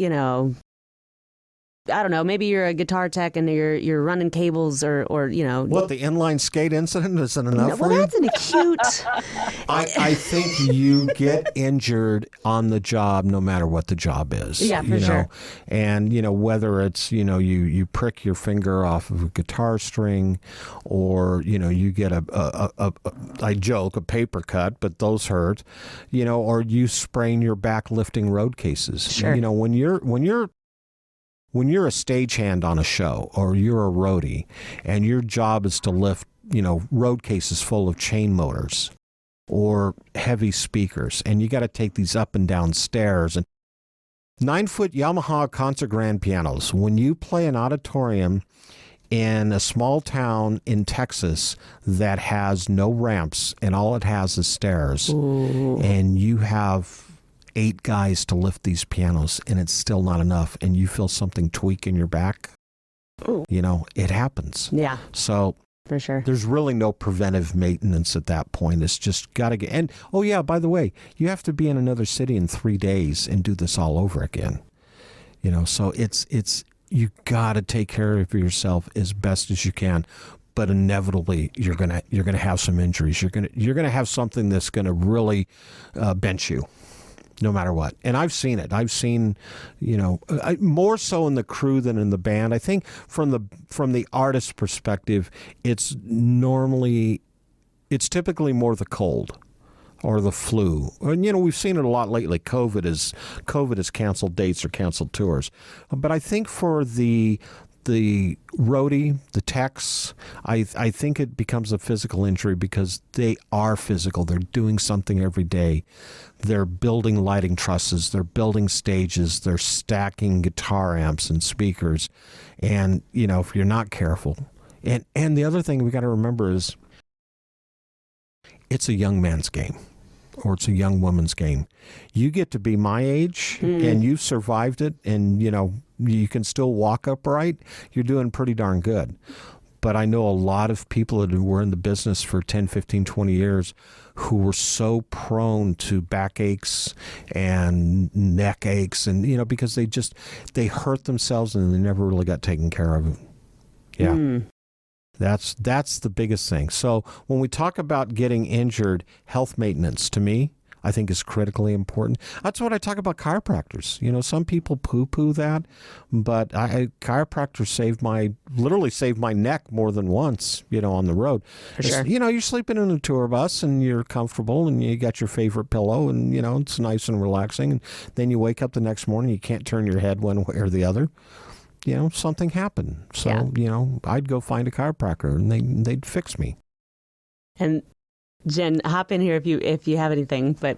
I don't know, maybe you're a guitar tech and you're running cables or What, the inline skate incident isn't enough for well, you? that's an acute. I think you get injured on the job no matter what the job is. Yeah, for sure. And, whether it's, you prick your finger off of a guitar string or, you get I joke, a paper cut, but those hurt, or you sprain your back lifting road cases. Sure. When you're a stagehand on a show or you're a roadie and your job is to lift, road cases full of chain motors or heavy speakers, and you got to take these up and down stairs, and 9-foot Yamaha concert grand pianos, when you play an auditorium in a small town in Texas that has no ramps and all it has is stairs, and you have 8 guys to lift these pianos and it's still not enough, and you feel something tweak in your back, it happens. Yeah. So for sure. There's really no preventive maintenance at that point. It's just got to get, and oh yeah, by the way, you have to be in another city in 3 days and do this all over again. So it's you got to take care of yourself as best as you can. But inevitably, you're gonna have some injuries. You're gonna have something that's gonna really bench you, no matter what. And I've seen it. I've seen, more so in the crew than in the band. I think from the artist's perspective, it's typically more the cold or the flu. And, we've seen it a lot lately. COVID has canceled dates or canceled tours. But I think for the roadie, the techs, I think it becomes a physical injury because they are physical. They're doing something every day. They're building lighting trusses. They're building stages. They're stacking guitar amps and speakers. And, if you're not careful. And the other thing we got to remember is it's a young man's game. Or it's a young woman's game. You get to be my age and you've survived it, and you can still walk upright. You're doing pretty darn good. But I know a lot of people who were in the business for 10, 15, 20 years who were so prone to backaches and neck aches, and because they hurt themselves and they never really got taken care of. Yeah. That's the biggest thing. So when we talk about getting injured, health maintenance to me, I think is critically important. That's what I talk about chiropractors. Some people poo-poo that, but chiropractors literally saved my neck more than once, on the road. For sure. You're sleeping in a tour bus and you're comfortable and you got your favorite pillow and, it's nice and relaxing. And then you wake up the next morning, you can't turn your head one way or the other. Something happened. So, I'd go find a chiropractor and they'd fix me. And Jen, hop in here if you have anything, but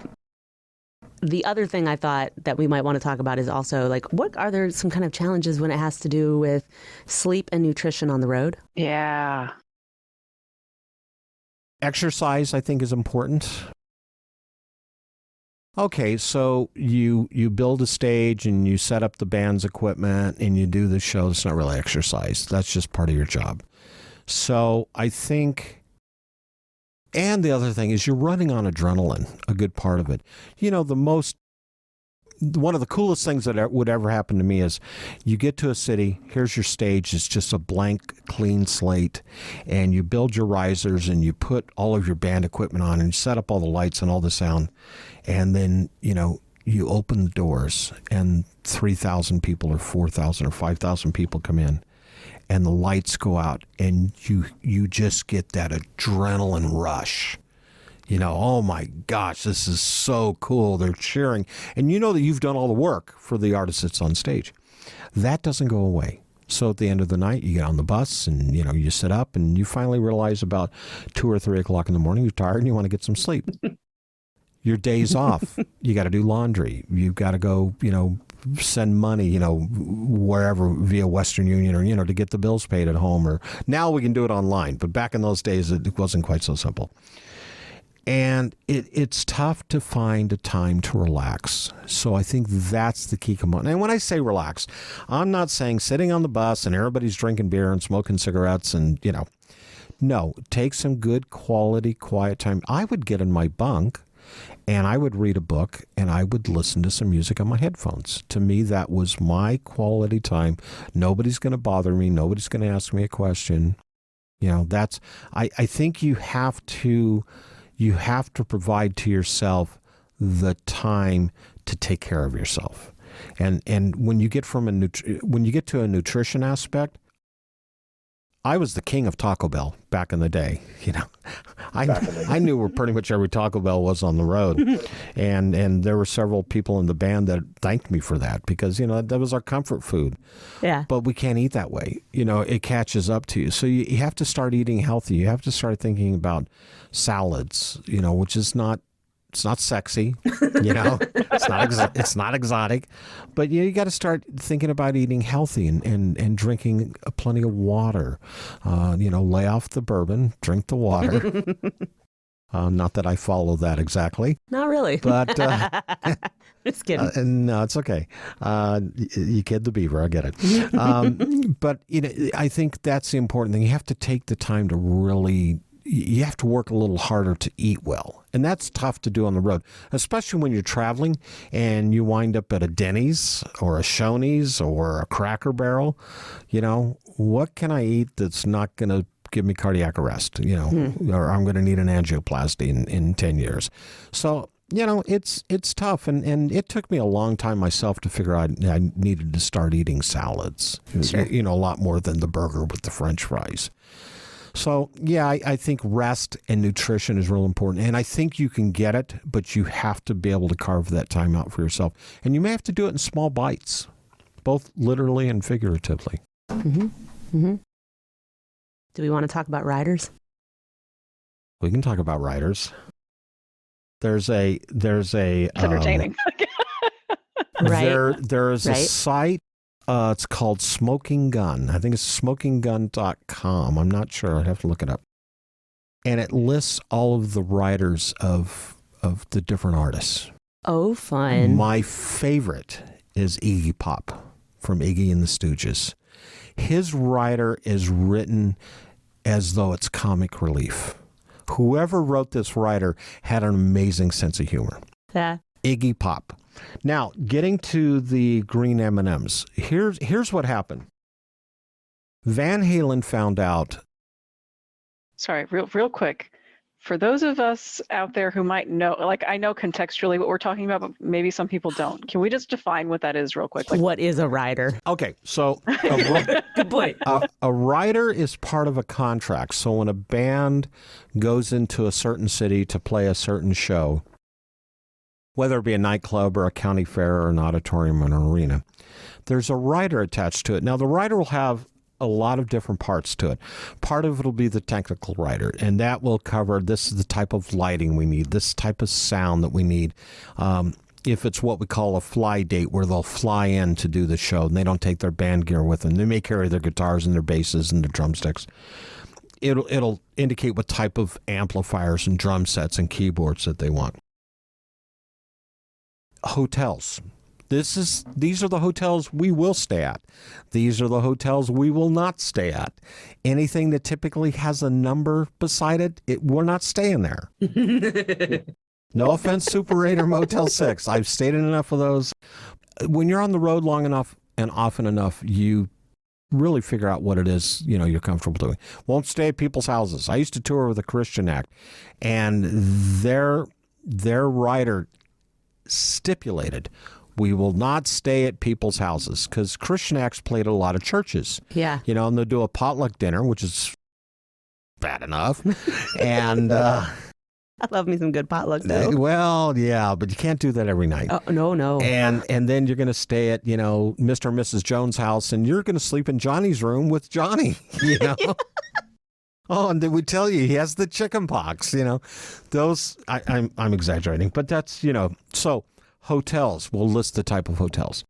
the other thing I thought that we might want to talk about is also like, what are there some kind of challenges when it has to do with sleep and nutrition on the road? Yeah. Exercise, I think, is important. Okay, so you build a stage and you set up the band's equipment and you do the show. It's not really exercise. That's just part of your job. So I think, and the other thing is you're running on adrenaline, a good part of it. You know, one of the coolest things that would ever happen to me is you get to a city, here's your stage, it's just a blank, clean slate, and you build your risers and you put all of your band equipment on and you set up all the lights and all the sound, and then, you know, you open the doors and 3,000 people or 4,000 or 5,000 people come in and the lights go out and you just get that adrenaline rush. You know, oh my gosh, this is so cool. They're cheering. And you know that you've done all the work for the artist that's on stage. That doesn't go away. So at the end of the night, you get on the bus and, you know, you sit up and you finally realize about 2 or 3 o'clock in the morning, you're tired and you want to get some sleep. Your day's off. You got to do laundry. You've got to go, you know, send money, you know, wherever via Western Union or, you know, to get the bills paid at home. Or now we can do it online. But back in those days, it wasn't quite so simple. And it's tough to find a time to relax. So I think that's the key component. And when I say relax, I'm not saying sitting on the bus and everybody's drinking beer and smoking cigarettes and, you know. No, take some good quality, quiet time. I would get in my bunk and I would read a book and I would listen to some music on my headphones. To me, that was my quality time. Nobody's going to bother me. Nobody's going to ask me a question. You know, that's, I think you have to provide to yourself the time to take care of yourself. And when you get to a nutrition aspect, I was the king of Taco Bell back in the day. You know, I knew where pretty much every Taco Bell was on the road, and there were several people in the band that thanked me for that because, you know, that was our comfort food. Yeah. But we can't eat that way. You know, it catches up to you. So you have to start eating healthy. You have to start thinking about salads. You know, which is not. It's not sexy, you know. It's not exotic, but you got to start thinking about eating healthy and drinking plenty of water. You know, lay off the bourbon, drink the water. Not that I follow that exactly. Not really. But just kidding. No, it's okay. You kid the beaver. I get it. But you know, I think that's the important thing. You have to take the time to really. You have to work a little harder to eat well. And that's tough to do on the road, especially when you're traveling and you wind up at a Denny's or a Shoney's or a Cracker Barrel. You know, what can I eat that's not going to give me cardiac arrest, you know, or I'm going to need an angioplasty in 10 years. So, you know, it's tough. And it took me a long time myself to figure out I needed to start eating salads, Sure. You know, a lot more than the burger with the French fries. So, yeah, I think rest and nutrition is real important. And I think you can get it, but you have to be able to carve that time out for yourself. And you may have to do it in small bites, both literally and figuratively. Mm-hmm. Mm-hmm. Do we want to talk about riders? We can talk about riders. There's a It's entertaining. Right. There's a site. It's called Smoking Gun. I think it's smokinggun.com. I'm not sure. I'd have to look it up. And it lists all of the riders of the different artists. Oh, fun. My favorite is Iggy Pop from Iggy and the Stooges. His rider is written as though it's comic relief. Whoever wrote this rider had an amazing sense of humor. Yeah. Iggy Pop. Now, getting to the green M&Ms, here's what happened. Van Halen found out. Sorry, real quick. For those of us out there who might know, like I know contextually what we're talking about, but maybe some people don't. Can we just define what that is real quick? Like, What is a rider? Okay, so Good point. a rider is part of a contract. So when a band goes into a certain city to play a certain show, whether it be a nightclub or a county fair or an auditorium or an arena, there's a rider attached to it. Now, the rider will have a lot of different parts to it. Part of it will be the technical rider, and that will cover this is the type of lighting we need, this type of sound that we need. if it's what we call a fly date, where they'll fly in to do the show and they don't take their band gear with them. They may carry their guitars and their basses and their drumsticks. It'll indicate what type of amplifiers and drum sets and keyboards that they want. Hotels. These are the hotels we will stay at. These are the hotels we will not stay at. Anything that typically has a number beside it, we're not staying there. No offense, Super 8 or Motel 6. I've stayed in enough of those. When you're on the road long enough and often enough, you really figure out what it is, you're comfortable doing. Won't stay at people's houses. I used to tour with a Christian act, and their writer stipulated, we will not stay at people's houses, because Christian acts played at a lot of churches. Yeah. And they'll do a potluck dinner, which is bad enough. And I love me some good potluck, though. Well, yeah, but you can't do that every night. Oh, no. And then you're going to stay at, Mr. and Mrs. Jones' house, and you're going to sleep in Johnny's room with Johnny, Oh, and did we tell you he has the chicken pox, Those, I'm exaggerating, but that's, so hotels, we'll list the type of hotels.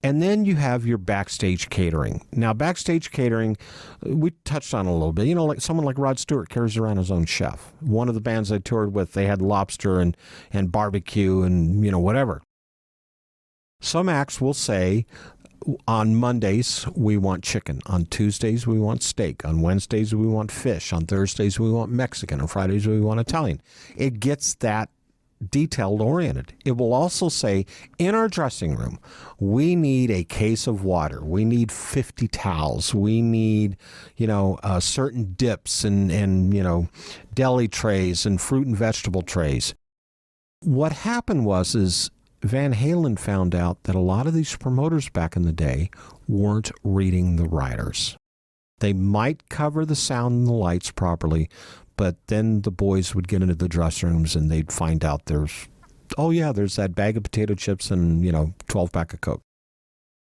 And then you have your backstage catering. Now, backstage catering, we touched on it a little bit. Like someone like Rod Stewart carries around his own chef. One of the bands I toured with, they had lobster and barbecue and, whatever. Some acts will say, on Mondays, we want chicken. On Tuesdays, we want steak. On Wednesdays, we want fish. On Thursdays, we want Mexican. On Fridays, we want Italian. It gets that detailed oriented. It will also say, in our dressing room, we need a case of water. We need 50 towels. We need, certain dips and deli trays and fruit and vegetable trays. What happened is Van Halen found out that a lot of these promoters back in the day weren't reading the writers. They might cover the sound and the lights properly, but then the boys would get into the dressing rooms and they'd find out there's that bag of potato chips and, 12-pack of Coke.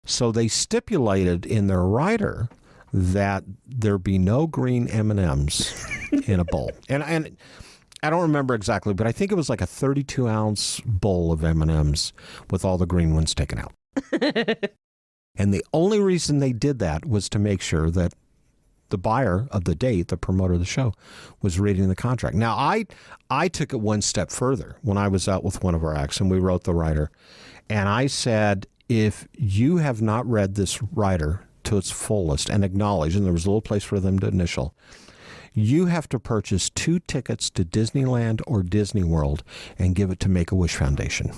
So they stipulated in their rider that there be no green M&Ms in a bowl. And I don't remember exactly, but I think it was like a 32-ounce bowl of M&Ms with all the green ones taken out. And the only reason they did that was to make sure that the buyer of the date, the promoter of the show, was reading the contract. Now, I took it one step further when I was out with one of our acts and we wrote the rider. And I said, if you have not read this rider to its fullest and acknowledged, and there was a little place for them to initial, you have to purchase 2 tickets to Disneyland or Disney World and give it to Make-A-Wish Foundation.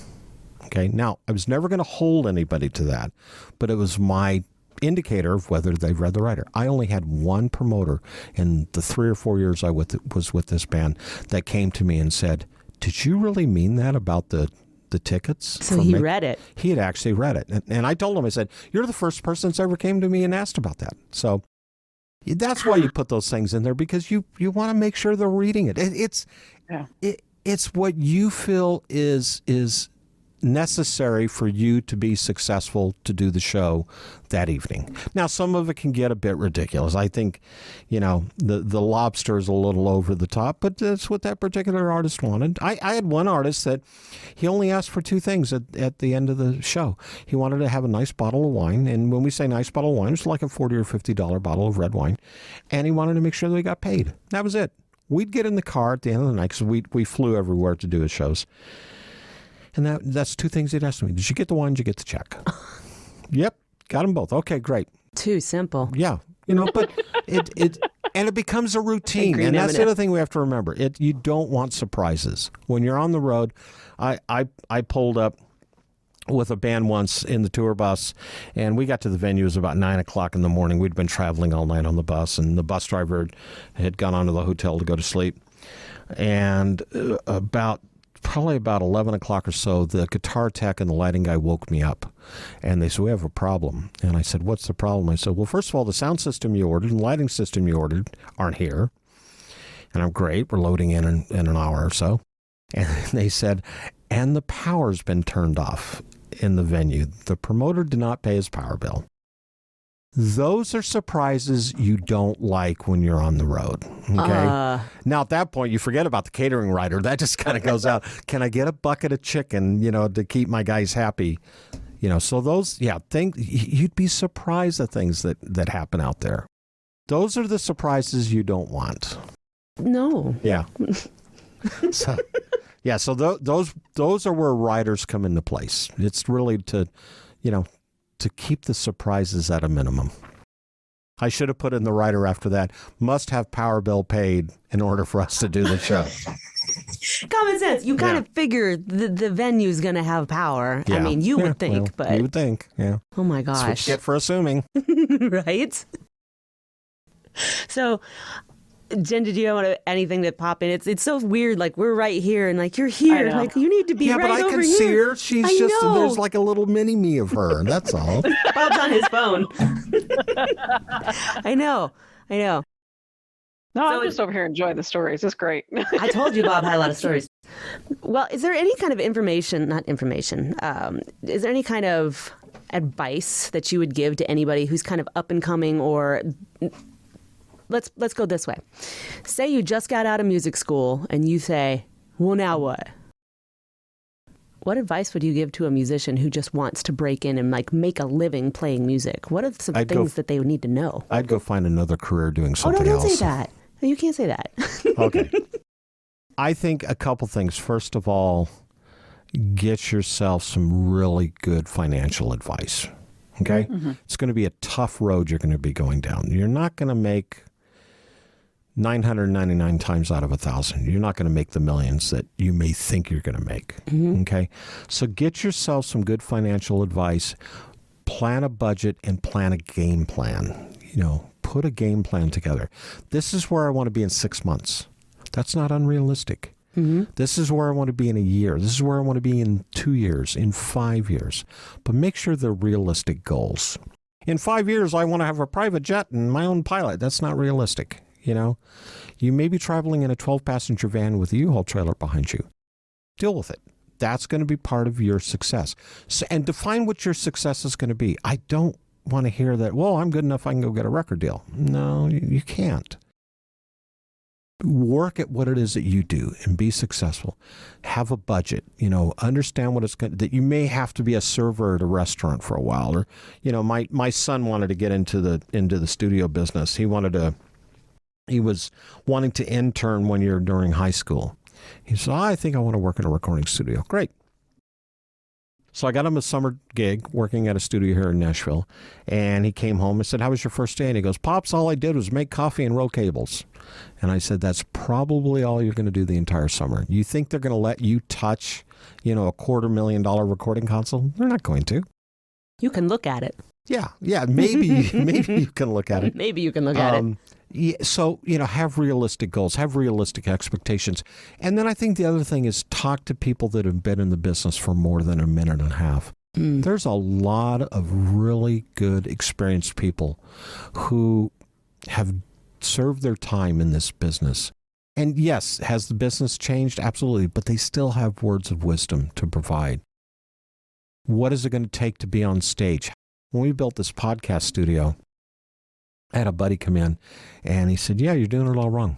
Okay. Now, I was never going to hold anybody to that, but it was my indicator of whether they've read the writer. I only had one promoter in the 3 or 4 years I was with this band that came to me and said, did you really mean that about the tickets? So he read it. He had actually read it. And I told him, I said, you're the first person that's ever came to me and asked about that. So that's why you put those things in there, because you want to make sure they're reading it. It's what you feel is necessary for you to be successful to do the show that evening. Now, some of it can get a bit ridiculous. I think, the lobster is a little over the top, but that's what that particular artist wanted. I had one artist that he only asked for 2 things at the end of the show. He wanted to have a nice bottle of wine, and when we say nice bottle of wine, it's like a $40 or $50 bottle of red wine, and he wanted to make sure that we got paid. That was it. We'd get in the car at the end of the night, because we flew everywhere to do his shows. And that's 2 things he'd asked me. Did you get the wine? Did you get the check? Yep. Got them both. Okay, great. Too simple. Yeah. But it becomes a routine. And that's the other thing we have to remember. You don't want surprises. When you're on the road, I pulled up with a band once in the tour bus, and we got to the venue. It was about 9 o'clock in the morning. We'd been traveling all night on the bus, and the bus driver had gone on to the hotel to go to sleep. And probably about 11 o'clock or so, the guitar tech and the lighting guy woke me up. And they said, we have a problem. And I said, what's the problem? I said, well, first of all, the sound system you ordered and lighting system you ordered aren't here. And I'm great. We're loading in an hour or so. And they said, and the power's been turned off in the venue. The promoter did not pay his power bill. Those are surprises you don't like when you're on the road. Okay. Now, at that point, you forget about the catering writer. That just kind of goes out. Can I get a bucket of chicken, to keep my guys happy? So those, things, you'd be surprised at things that happen out there. Those are the surprises you don't want. No. Yeah. So those are where writers come into place. It's really to keep the surprises at a minimum. I should have put in the writer after that. Must have power bill paid in order for us to do the show. Common sense. You kind of figure the venue's going to have power. Yeah. I mean, you would think, but... You would think, yeah. Oh, my That's what gosh. you get for assuming. Right? So, Jen, did you have anything that pop in? It's so weird. Like, we're right here, and like, you're here. Like, you need to be right over here. Yeah, but I can see her. She's there's like a little mini me of her. That's all. Bob's on his phone. I know. No, I'm just over here enjoying the stories. It's great. I told you Bob had a lot of stories. Well, is there any kind of is there any kind of advice that you would give to anybody who's kind of up and coming, or let's go this way. Say you just got out of music school and you say, well, now what? What advice would you give to a musician who just wants to break in and like make a living playing music? What are some things that they would need to know? I'd go find another career doing something else. Oh, no, don't say that. No, you can't say that. Okay. I think a couple things. First of all, get yourself some really good financial advice. Okay? Mm-hmm. It's going to be a tough road you're going to be going down. You're not going to make 999 times out of 1,000. You're not going to make the millions that you may think you're going to make. Mm-hmm. Okay? So get yourself some good financial advice. Plan a budget and plan a game plan. Put a game plan together. This is where I want to be in 6 months. That's not unrealistic. Mm-hmm. This is where I want to be in a year. This is where I want to be in 2 years, in 5 years. But make sure they're realistic goals. In 5 years, I want to have a private jet and my own pilot. That's not realistic. You may be traveling in a 12-passenger van with a U-Haul trailer behind you. Deal with it. That's going to be part of your success. And define what your success is going to be. I don't want to hear that, well, I'm good enough, I can go get a record deal. No, you can't. Work at what it is that you do and be successful. Have a budget, understand what it's going to, that you may have to be a server at a restaurant for a while. Or, my son wanted to get into the studio business. He was wanting to intern 1 year during high school. He said, I think I want to work in a recording studio. Great. So I got him a summer gig working at a studio here in Nashville. And he came home and said, how was your first day? And he goes, Pops, all I did was make coffee and roll cables. And I said, that's probably all you're going to do the entire summer. You think they're going to let you touch, a $250,000 recording console? They're not going to. You can look at it. Yeah, maybe you can look at it. Maybe you can look at it. Yeah, so, have realistic goals, have realistic expectations. And then I think the other thing is talk to people that have been in the business for more than a minute and a half. Mm. There's a lot of really good, experienced people who have served their time in this business. And yes, has the business changed? Absolutely. But they still have words of wisdom to provide. What is it going to take to be on stage? When we built this podcast studio, I had a buddy come in and he said, yeah, you're doing it all wrong.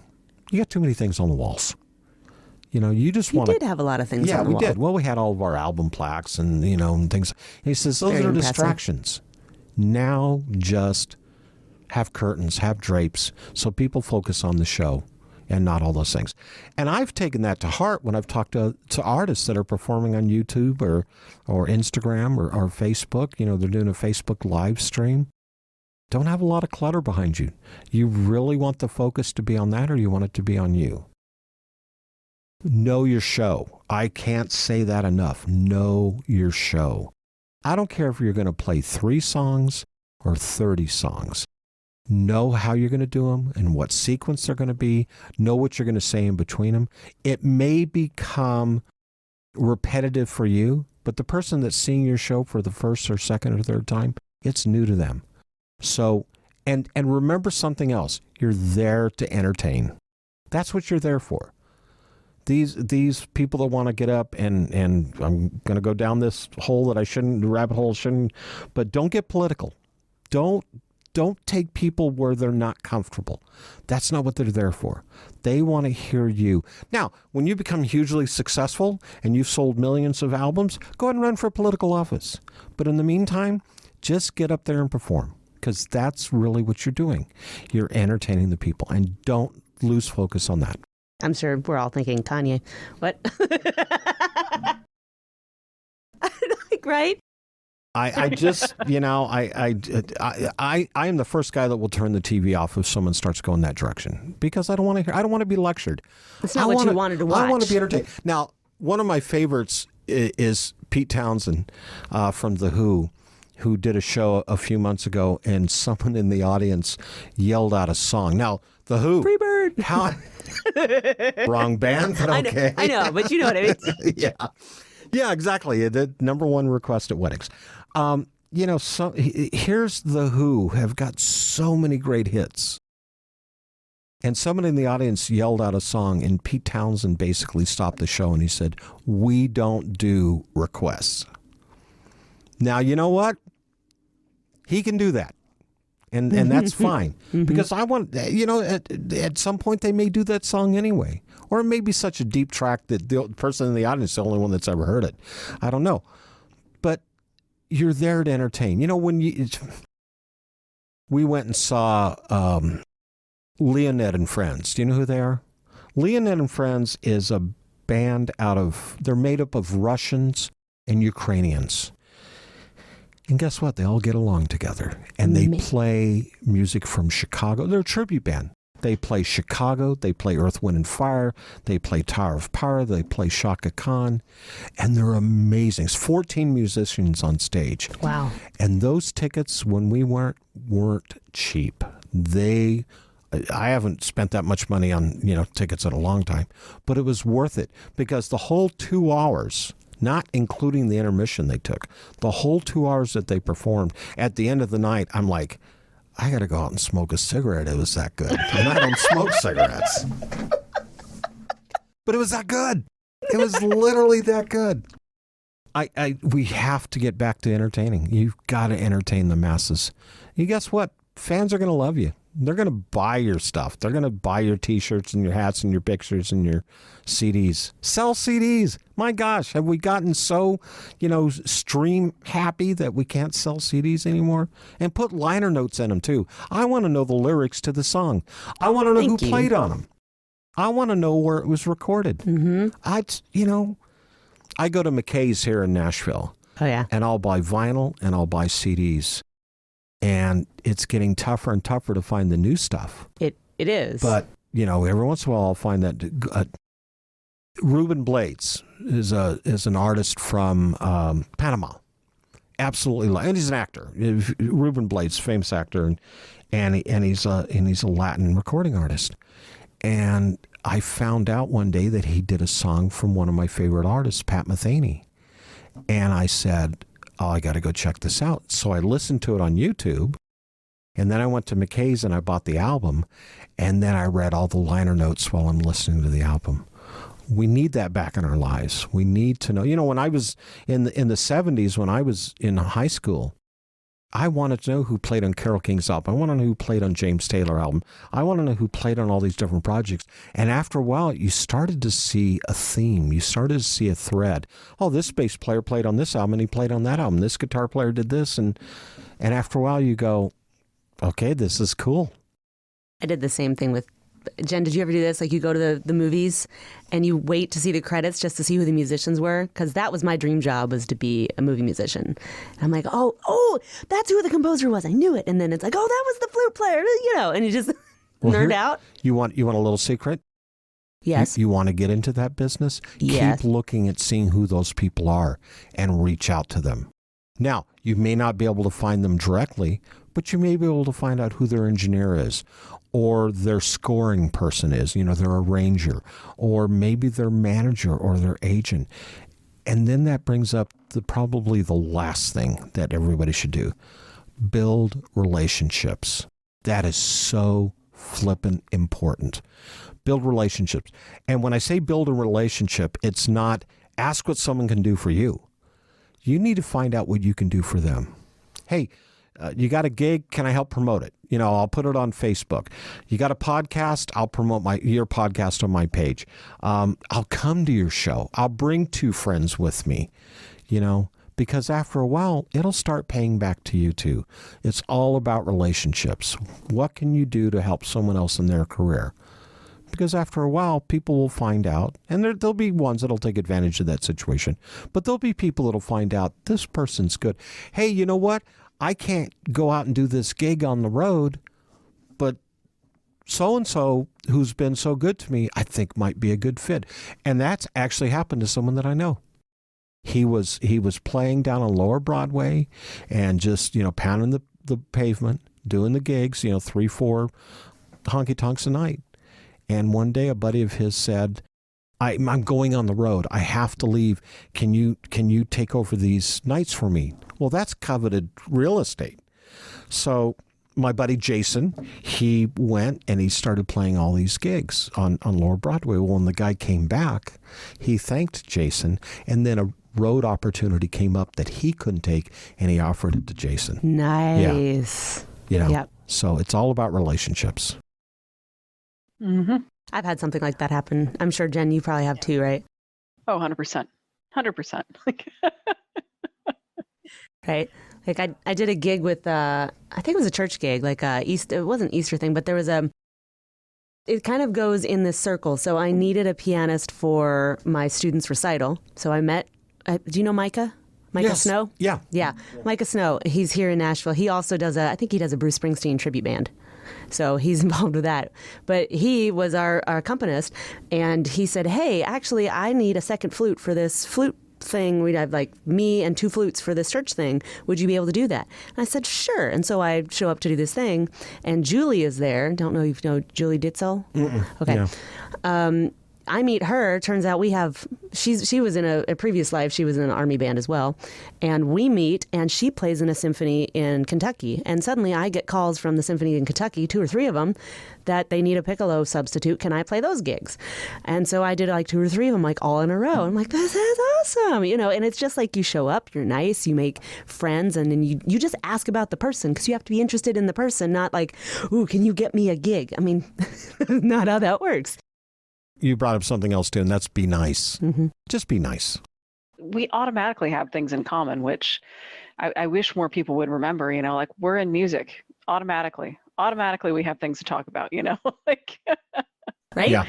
You got too many things on the walls. You just want to... You did have a lot of things on the wall. Yeah, we did. Well, we had all of our album plaques and, and things. And he says, those are distractions. Now just have curtains, have drapes, so people focus on the show and not all those things. And I've taken that to heart when I've talked to artists that are performing on YouTube or Instagram or Facebook. They're doing a Facebook live stream. Don't have a lot of clutter behind you. You really want the focus to be on that, or you want it to be on you? Know your show. I can't say that enough. Know your show. I don't care if you're going to play 3 songs or 30 songs. Know how you're going to do them and what sequence they're going to be. Know what you're going to say in between them. It may become repetitive for you, but the person that's seeing your show for the first or second or third time, it's new to them. So, and remember something else. You're there to entertain. That's what you're there for. These people that want to get up and I'm going to go down this hole that I shouldn't, the rabbit hole shouldn't, but don't get political. Don't Don't take people where they're not comfortable. That's not what they're there for. They want to hear you. Now, when you become hugely successful and you've sold millions of albums, go ahead and run for political office. But in the meantime, just get up there and perform, because that's really what you're doing. You're entertaining the people, and don't lose focus on that. I'm sure we're all thinking Kanye. What? Right? I just, I am the first guy that will turn the TV off if someone starts going that direction, because I don't want to hear. I don't want to be lectured. It's not what you wanted to watch. I want to be entertained. Now, one of my favorites is Pete Townsend from The Who did a show a few months ago, and someone in the audience yelled out a song. Now, The Who. Freebird. How? Wrong band, but okay. I know, but you know what I mean. Yeah. Yeah, exactly. The number one request at weddings. Here's The Who have got so many great hits. And someone in the audience yelled out a song, and Pete Townsend basically stopped the show and he said, "We don't do requests." Now, you know what? He can do that. And that's fine. Because I want, at some point they may do that song anyway. Or it may be such a deep track that the person in the audience is the only one that's ever heard it. I don't know. But you're there to entertain. We went and saw Leonette and Friends. Do you know who they are? Leonette and Friends is a band they're made up of Russians and Ukrainians. And guess what? They all get along together. And they play music from Chicago. They're a tribute band. They play Chicago. They play Earth, Wind, and Fire. They play Tower of Power. They play Shaka Khan. And they're amazing. It's 14 musicians on stage. Wow. And those tickets, when we weren't cheap. I haven't spent that much money on, tickets in a long time. But it was worth it, because the whole 2 hours, not including the intermission they took, the whole 2 hours that they performed, at the end of the night, I'm like, I got to go out and smoke a cigarette. It was that good. And I don't smoke cigarettes. But it was that good. It was literally that good. We have to get back to entertaining. You've got to entertain the masses. You guess what? Fans are going to love you. They're going to buy your stuff. They're going to buy your T-shirts and your hats and your pictures and your CDs. Sell CDs. My gosh, have we gotten so, stream happy that we can't sell CDs anymore? And put liner notes in them, too. I want to know the lyrics to the song. I want to know who played on them. I want to know where it was recorded. Mm-hmm. I go to McKay's here in Nashville. Oh, yeah. And I'll buy vinyl and I'll buy CDs. And it's getting tougher and tougher to find the new stuff. It is. But, every once in a while I'll find that Ruben Blades is an artist from Panama. Absolutely. And he's an actor. Ruben Blades, famous actor. And he's a Latin recording artist. And I found out one day that he did a song from one of my favorite artists, Pat Metheny. And I said, oh, I got to go check this out. So I listened to it on YouTube, and then I went to McKay's and I bought the album, and then I read all the liner notes while I'm listening to the album. We need that back in our lives. We need to know. When I was in the 70s, when I was in high school, I wanted to know who played on Carole King's album. I want to know who played on James Taylor album. I want to know who played on all these different projects. And after a while, you started to see a theme. You started to see a thread. Oh, this bass player played on this album and he played on that album. This guitar player did this. And after a while, you go, okay, this is cool. I did the same thing with Jen. Did you ever do this? Like, you go to the movies and you wait to see the credits just to see who the musicians were? Because that was my dream job, was to be a movie musician. And I'm like, oh, that's who the composer was. I knew it. And then it's like, oh, that was the flute player, and you just nerd out. You want a little secret? Yes. You want to get into that business? Yes. Keep looking at seeing who those people are and reach out to them. Now, you may not be able to find them directly, but you may be able to find out who their engineer is, or their scoring person is, their arranger, or maybe their manager or their agent. And then that brings up probably the last thing that everybody should do. Build relationships. That is so flippin' important. Build relationships. And when I say build a relationship, it's not ask what someone can do for you. You need to find out what you can do for them. Hey, You got a gig? Can I help promote it? I'll put it on Facebook. You got a podcast? I'll promote your podcast on my page. I'll come to your show. I'll bring 2 friends with me, because after a while, it'll start paying back to you too. It's all about relationships. What can you do to help someone else in their career? Because after a while, people will find out, and there'll be ones that'll take advantage of that situation, but there'll be people that'll find out this person's good. Hey, you know what? I can't go out and do this gig on the road, but so-and-so who's been so good to me, I think might be a good fit. And that's actually happened to someone that I know. He was playing down on Lower Broadway and just, pounding the pavement, doing the gigs, 3-4 honky-tonks a night. And one day a buddy of his said, I'm going on the road. I have to leave. Can you take over these nights for me? Well, that's coveted real estate. So my buddy Jason, he went and he started playing all these gigs on Lower Broadway. Well, when the guy came back, he thanked Jason, and then a road opportunity came up that he couldn't take, and he offered it to Jason. Nice. Yeah. Yep. So it's all about relationships. Mm-hmm. I've had something like that happen. I'm sure, Jen, you probably have too, right? Oh, 100%. 100%. Right. Like I did a gig with, I think it was a church gig, like it wasn't Easter thing, but there was it kind of goes in this circle. So I needed a pianist for my students' recital. So I met, do you know Micah? Micah Yes. Snow? Yeah. Yeah. Micah Snow. He's here in Nashville. He also does I think he does a Bruce Springsteen tribute band. So he's involved with that. But he was our accompanist, and he said, hey, actually, I need a second flute for this flute thing. We'd have like me and 2 flutes for this church thing. Would you be able to do that? And I said, sure. And so I show up to do this thing, and Julie is there. Don't know if you know Julie Ditzel? Okay. No. I meet her. Turns out she was in a previous life. She was in an army band as well. And we meet, and she plays in a symphony in Kentucky. And suddenly I get calls from the symphony in Kentucky, 2 or 3 of them, that they need a piccolo substitute. Can I play those gigs? And so I did like 2 or 3 of them, like all in a row. I'm like, this is awesome. And it's just like you show up, you're nice, you make friends, and then you just ask about the person, because you have to be interested in the person, not like, ooh, can you get me a gig? I mean, not how that works. You brought up something else too, and that's be nice. Mm-hmm. Just be nice. We automatically have things in common, which I wish more people would remember, like we're in music automatically we have things to talk about, like Right? Yeah.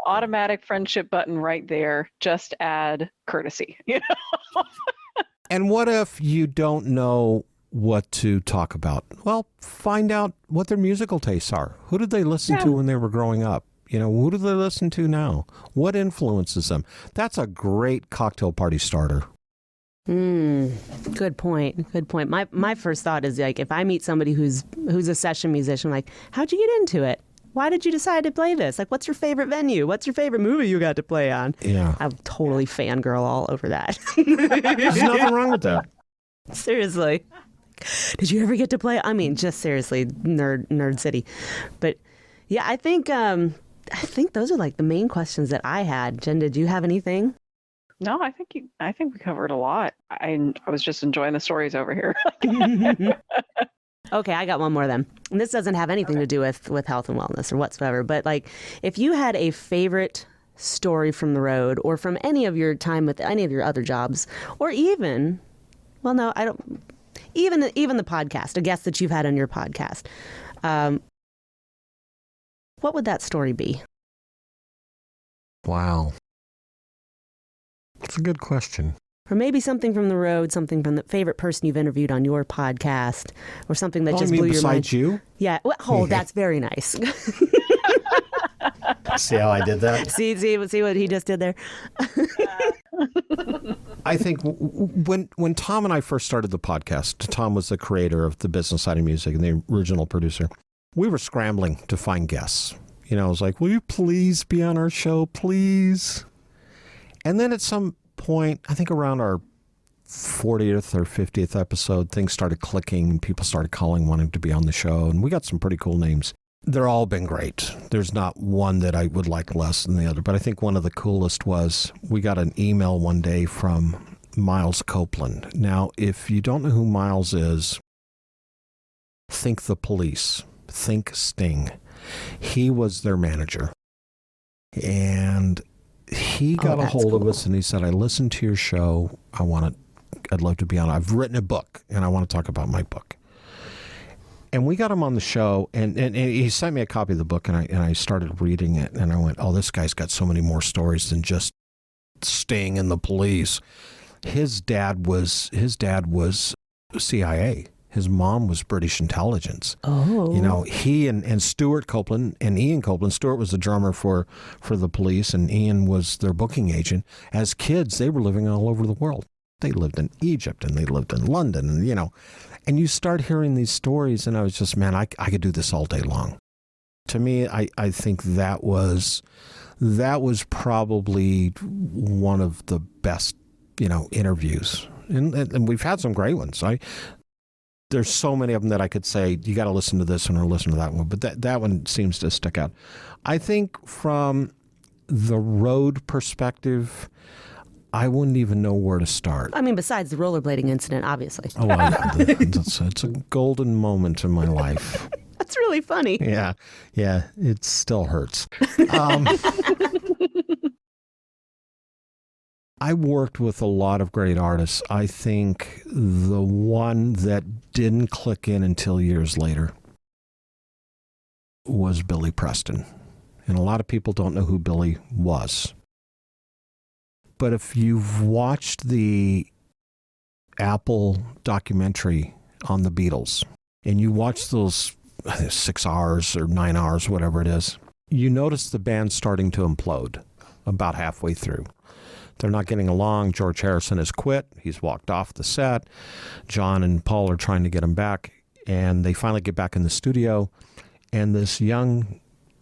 Automatic friendship button right there. Just add courtesy, And what if you don't know what to talk about? Well, find out what their musical tastes are. Who did they listen to when they were growing up? Who do they listen to now? What influences them? That's a great cocktail party starter. Good point. Good point. My first thought is like, if I meet somebody who's a session musician, like, how'd you get into it? Why did you decide to play this? Like, what's your favorite venue? What's your favorite movie you got to play on? Yeah. I'm totally fangirl all over that. There's nothing wrong with that. Seriously. Did you ever get to play? I mean, just seriously, nerd city. But yeah, I think those are like the main questions that I had. Jen, did you have anything? No, I think we covered a lot. I was just enjoying the stories over here. Okay, I got one more then. And this doesn't have anything to do with health and wellness or whatsoever, but like, if you had a favorite story from the road or from any of your time with any of your other jobs, or even, well, no, I don't, even the podcast, a guest that you've had on your podcast, what would that story be? Wow. That's a good question. Or maybe something from the road, something from the favorite person you've interviewed on your podcast, or something that just blew your mind. Besides you? Yeah. Well, that's very nice. See how I did that? See what he just did there? I think when Tom and I first started the podcast, Tom was the creator of the business side of music and the original producer. We were scrambling to find guests. I was like, will you please be on our show, please? And then at some point, I think around our 40th or 50th episode, things started clicking and people started calling, wanting to be on the show. And we got some pretty cool names. They're all been great. There's not one that I would like less than the other. But I think one of the coolest was we got an email one day from Miles Copeland. Now, if you don't know who Miles is, think The Police, think Sting. He was their manager. And he got a hold of us and he said, I listened to your show. I'd love to be on it. I've written a book and I want to talk about my book. And we got him on the show, and he sent me a copy of the book, and I started reading it, and I went, oh, this guy's got so many more stories than just Sting and The Police. His dad was CIA. His mom was British intelligence. Oh. You know, he and Stuart Copeland and Ian Copeland. Stuart was the drummer for The Police, and Ian was their booking agent. As kids, they were living all over the world. They lived in Egypt, and they lived in London, and, you know. And you start hearing these stories, and I was just, man, I could do this all day long. To me, I think that was probably one of the best, you know, interviews. And we've had some great ones. There's so many of them that I could say, you got to listen to this one or listen to that one. But that one seems to stick out. I think from the road perspective, I wouldn't even know where to start. I mean, besides the rollerblading incident, obviously. Oh, well, yeah, it's a golden moment in my life. That's really funny. Yeah, it still hurts. I worked with a lot of great artists. I think the one that didn't click in until years later was Billy Preston. And a lot of people don't know who Billy was. But if you've watched the Apple documentary on the Beatles, and you watch those 6 hours or 9 hours, whatever it is, you notice the band starting to implode about halfway through. They're not getting along. George Harrison has quit. He's walked off the set. John and Paul are trying to get him back, and they finally get back in the studio, and this young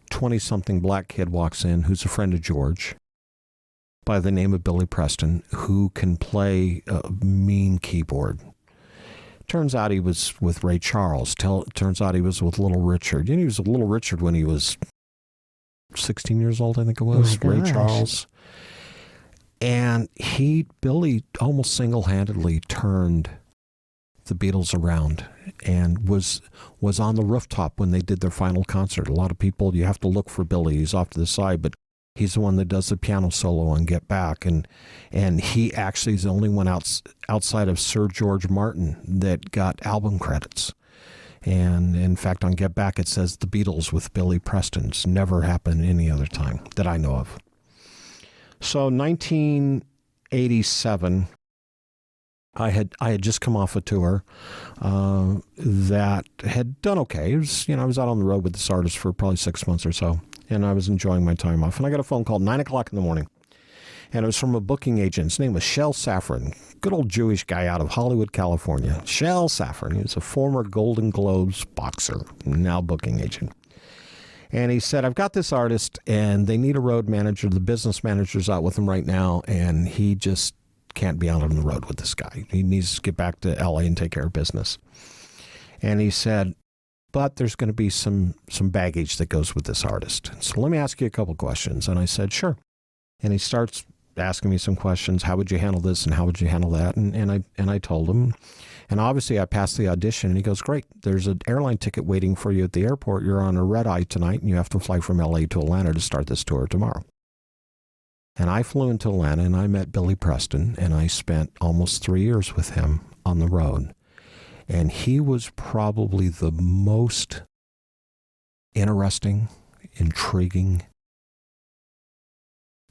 20-something black kid walks in who's a friend of George, by the name of Billy Preston, who can play a mean keyboard. Turns out he was with Ray Charles. Turns out he was with Little Richard. You know, he was with Little Richard when he was 16 years old, I think it was, Ray Charles. And Billy almost single-handedly turned the Beatles around and was on the rooftop when they did their final concert. A lot of people, you have to look for Billy. He's off to the side, but he's the one that does the piano solo on Get Back, and he actually is the only one outside of Sir George Martin that got album credits. And in fact, on Get Back, it says the Beatles with Billy Preston. It's never happened any other time that I know of. So 1987, I had just come off a tour that had done okay. It was, I was out on the road with this artist for probably 6 months or so, and I was enjoying my time off. And I got a phone call at 9 o'clock in the morning, and it was from a booking agent. His name was Shel Safran, good old Jewish guy out of Hollywood, California. Shel Safran. He was a former Golden Globes boxer, now booking agent. And he said, I've got this artist, and they need a road manager. The business manager's out with him right now, and he just can't be out on the road with this guy. He needs to get back to L.A. and take care of business. And he said, but there's going to be some baggage that goes with this artist. So let me ask you a couple questions. And I said, sure. And he starts asking me some questions. How would you handle this and how would you handle that? And I told him. And obviously I passed the audition, and he goes, great. There's an airline ticket waiting for you at the airport. You're on a red eye tonight, and you have to fly from L.A. to Atlanta to start this tour tomorrow. And I flew into Atlanta, and I met Billy Preston, and I spent almost 3 years with him on the road. And he was probably the most interesting, intriguing,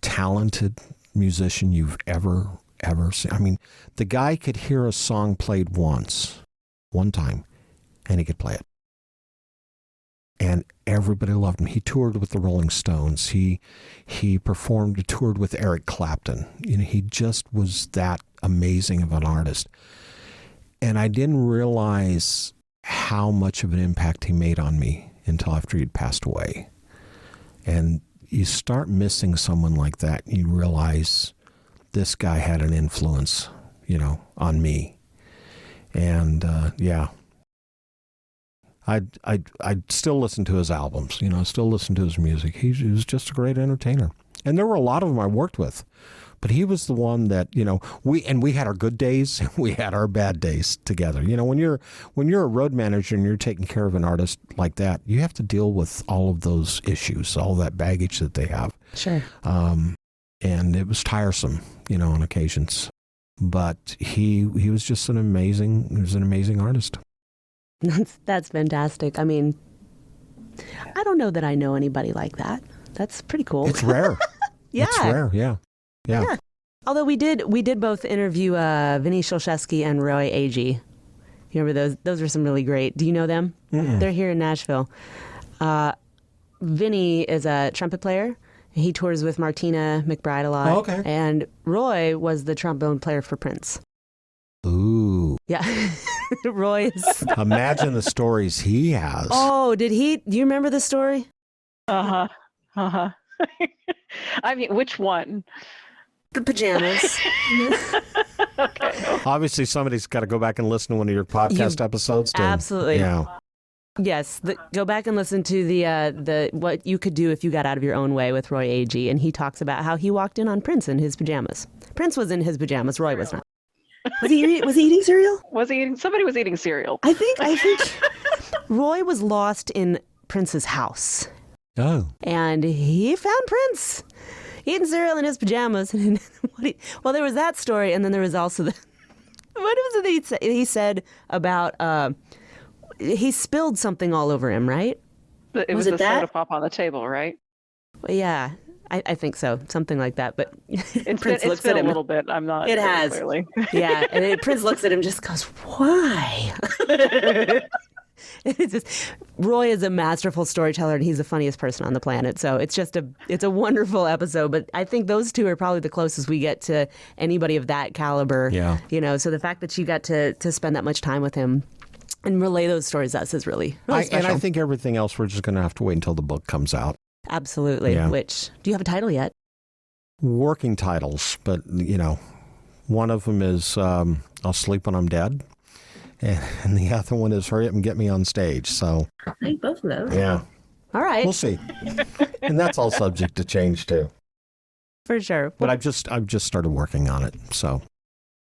talented musician you've ever seen. I mean, the guy could hear a song played one time, and he could play it. And everybody loved him. He toured with the Rolling Stones. He toured with Eric Clapton. He just was that amazing of an artist. And I didn't realize how much of an impact he made on me until after he'd passed away. And you start missing someone like that, you realize this guy had an influence, on me. And I'd still listen to his albums, still listen to his music. He was just a great entertainer. And there were a lot of them I worked with. But he was the one that, we had our good days, we had our bad days together. When you're a road manager and you're taking care of an artist like that, you have to deal with all of those issues, all that baggage that they have. Sure. And it was tiresome, on occasions. But he was just an amazing artist. That's fantastic. I mean, I don't know that I know anybody like that. That's pretty cool. It's rare. Yeah. It's rare, yeah. Although we did both interview Vinny Shulshevsky and Roy Agee. You remember those? Those were some really great. Do you know them? Mm-mm. They're here in Nashville. Vinny is a trumpet player. He tours with Martina McBride a lot. Oh, okay. And Roy was the trombone player for Prince. Ooh. Yeah. Roy is... Imagine the stories he has. Oh, do you remember the story? Uh-huh. Uh-huh. I mean, which one? The pajamas. Okay. Obviously, somebody's got to go back and listen to one of your podcast episodes. Absolutely. Yeah. Yes. Go back and listen to the what you could do if you got out of your own way with Roy Agee, and he talks about how he walked in on Prince in his pajamas. Prince was in his pajamas. Roy was not. Was he eating cereal? Somebody was eating cereal. I think Roy was lost in Prince's house. Oh. And he found Prince eating cereal in his pajamas. Well, there was that story, and then there was also what was it he said about he spilled something all over him, right? It was the soda pop on the table, right? Yeah, I think so, something like that. But Prince looks at him a little bit. I'm not. It has. Clearly. Yeah, and then Prince looks at him, and just goes, "Why?" It's just, Roy is a masterful storyteller, and he's the funniest person on the planet. So it's a wonderful episode. But I think those two are probably the closest we get to anybody of that caliber. Yeah. So the fact that you got to spend that much time with him and relay those stories, that's is really special. And I think everything else, we're just going to have to wait until the book comes out. Absolutely. Yeah. Which, do you have a title yet? Working titles, but, one of them is I'll Sleep When I'm Dead. And the other one is Hurry Up and Get Me on Stage. So, I think both of those. Yeah. All right. We'll see. And that's all subject to change, too. For sure. But I've just started working on it. So,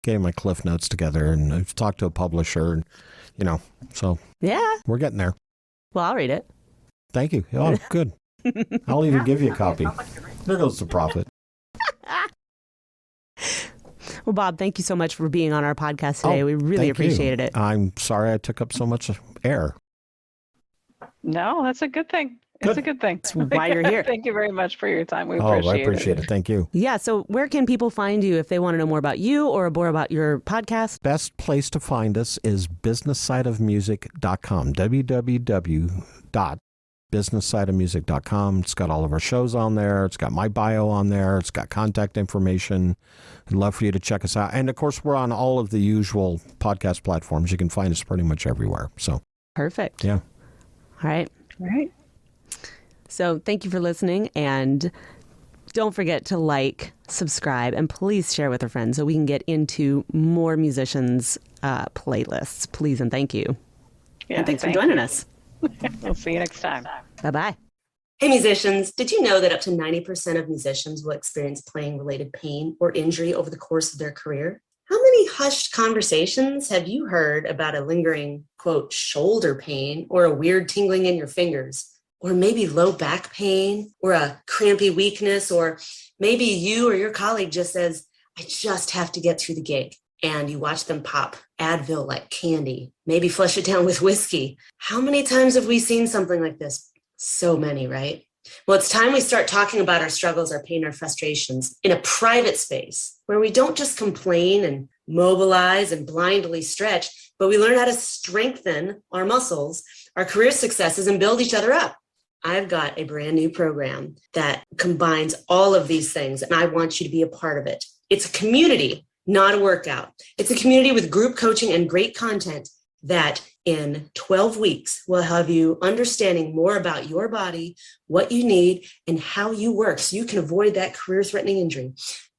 getting my cliff notes together, and I've talked to a publisher, and, so. Yeah. We're getting there. Well, I'll read it. Thank you. Oh, good. I'll even give you a copy. There goes the profit. Well, Bob, thank you so much for being on our podcast today. We really appreciated it. I'm sorry I took up so much air. No, that's a good thing. It's a good thing. That's why you're here. Thank you very much for your time. We appreciate it. I appreciate it. Thank you. Yeah. So where can people find you if they want to know more about you or more about your podcast? Best place to find us is businesssideofmusic.com. www.businesssideofmusic.com. It's got all of our shows on there. It's got my bio on there. It's got contact information. I'd love for you to check us out. And of course, we're on all of the usual podcast platforms. You can find us pretty much everywhere. So perfect. Yeah. All right. So thank you for listening, and don't forget to like, subscribe, and please share with a friend so we can get into more musicians' playlists. Please and thank you. Yeah, and thanks for joining us. We'll see you next time. Bye-bye. Hey musicians, did you know that up to 90% of musicians will experience playing-related pain or injury over the course of their career? How many hushed conversations have you heard about a lingering, quote, shoulder pain or a weird tingling in your fingers? Or maybe low back pain or a crampy weakness, or maybe you or your colleague just says, I just have to get through the gig. And you watch them pop Advil like candy, maybe flush it down with whiskey. How many times have we seen something like this? So many, right? Well, it's time we start talking about our struggles, our pain, our frustrations in a private space where we don't just complain and mobilize and blindly stretch, but we learn how to strengthen our muscles, our career successes, and build each other up. I've got a brand new program that combines all of these things, and I want you to be a part of it. It's a community, not a workout. It's a community with group coaching and great content that in 12 weeks will have you understanding more about your body, what you need, and how you work so you can avoid that career-threatening injury.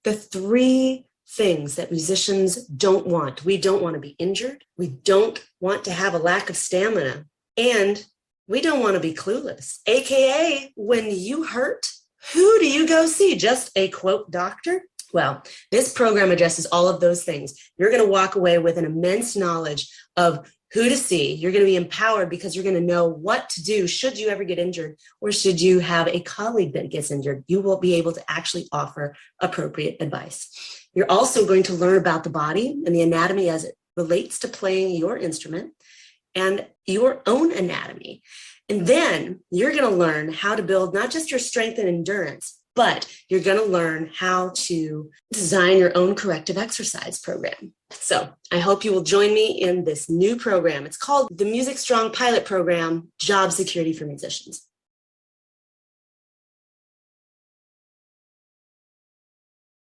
The 3 things that musicians don't want. We don't want to be injured. We don't want to have a lack of stamina. And we don't want to be clueless. AKA, when you hurt, who do you go see? Just a, quote, doctor? Well, this program addresses all of those things. You're going to walk away with an immense knowledge of who to see. You're going to be empowered because you're going to know what to do should you ever get injured, or should you have a colleague that gets injured. You will be able to actually offer appropriate advice. You're also going to learn about the body and the anatomy as it relates to playing your instrument and your own anatomy. And then you're going to learn how to build not just your strength and endurance, but you're going to learn how to design your own corrective exercise program. So I hope you will join me in this new program. It's called the Music Strong Pilot Program, Job Security for Musicians.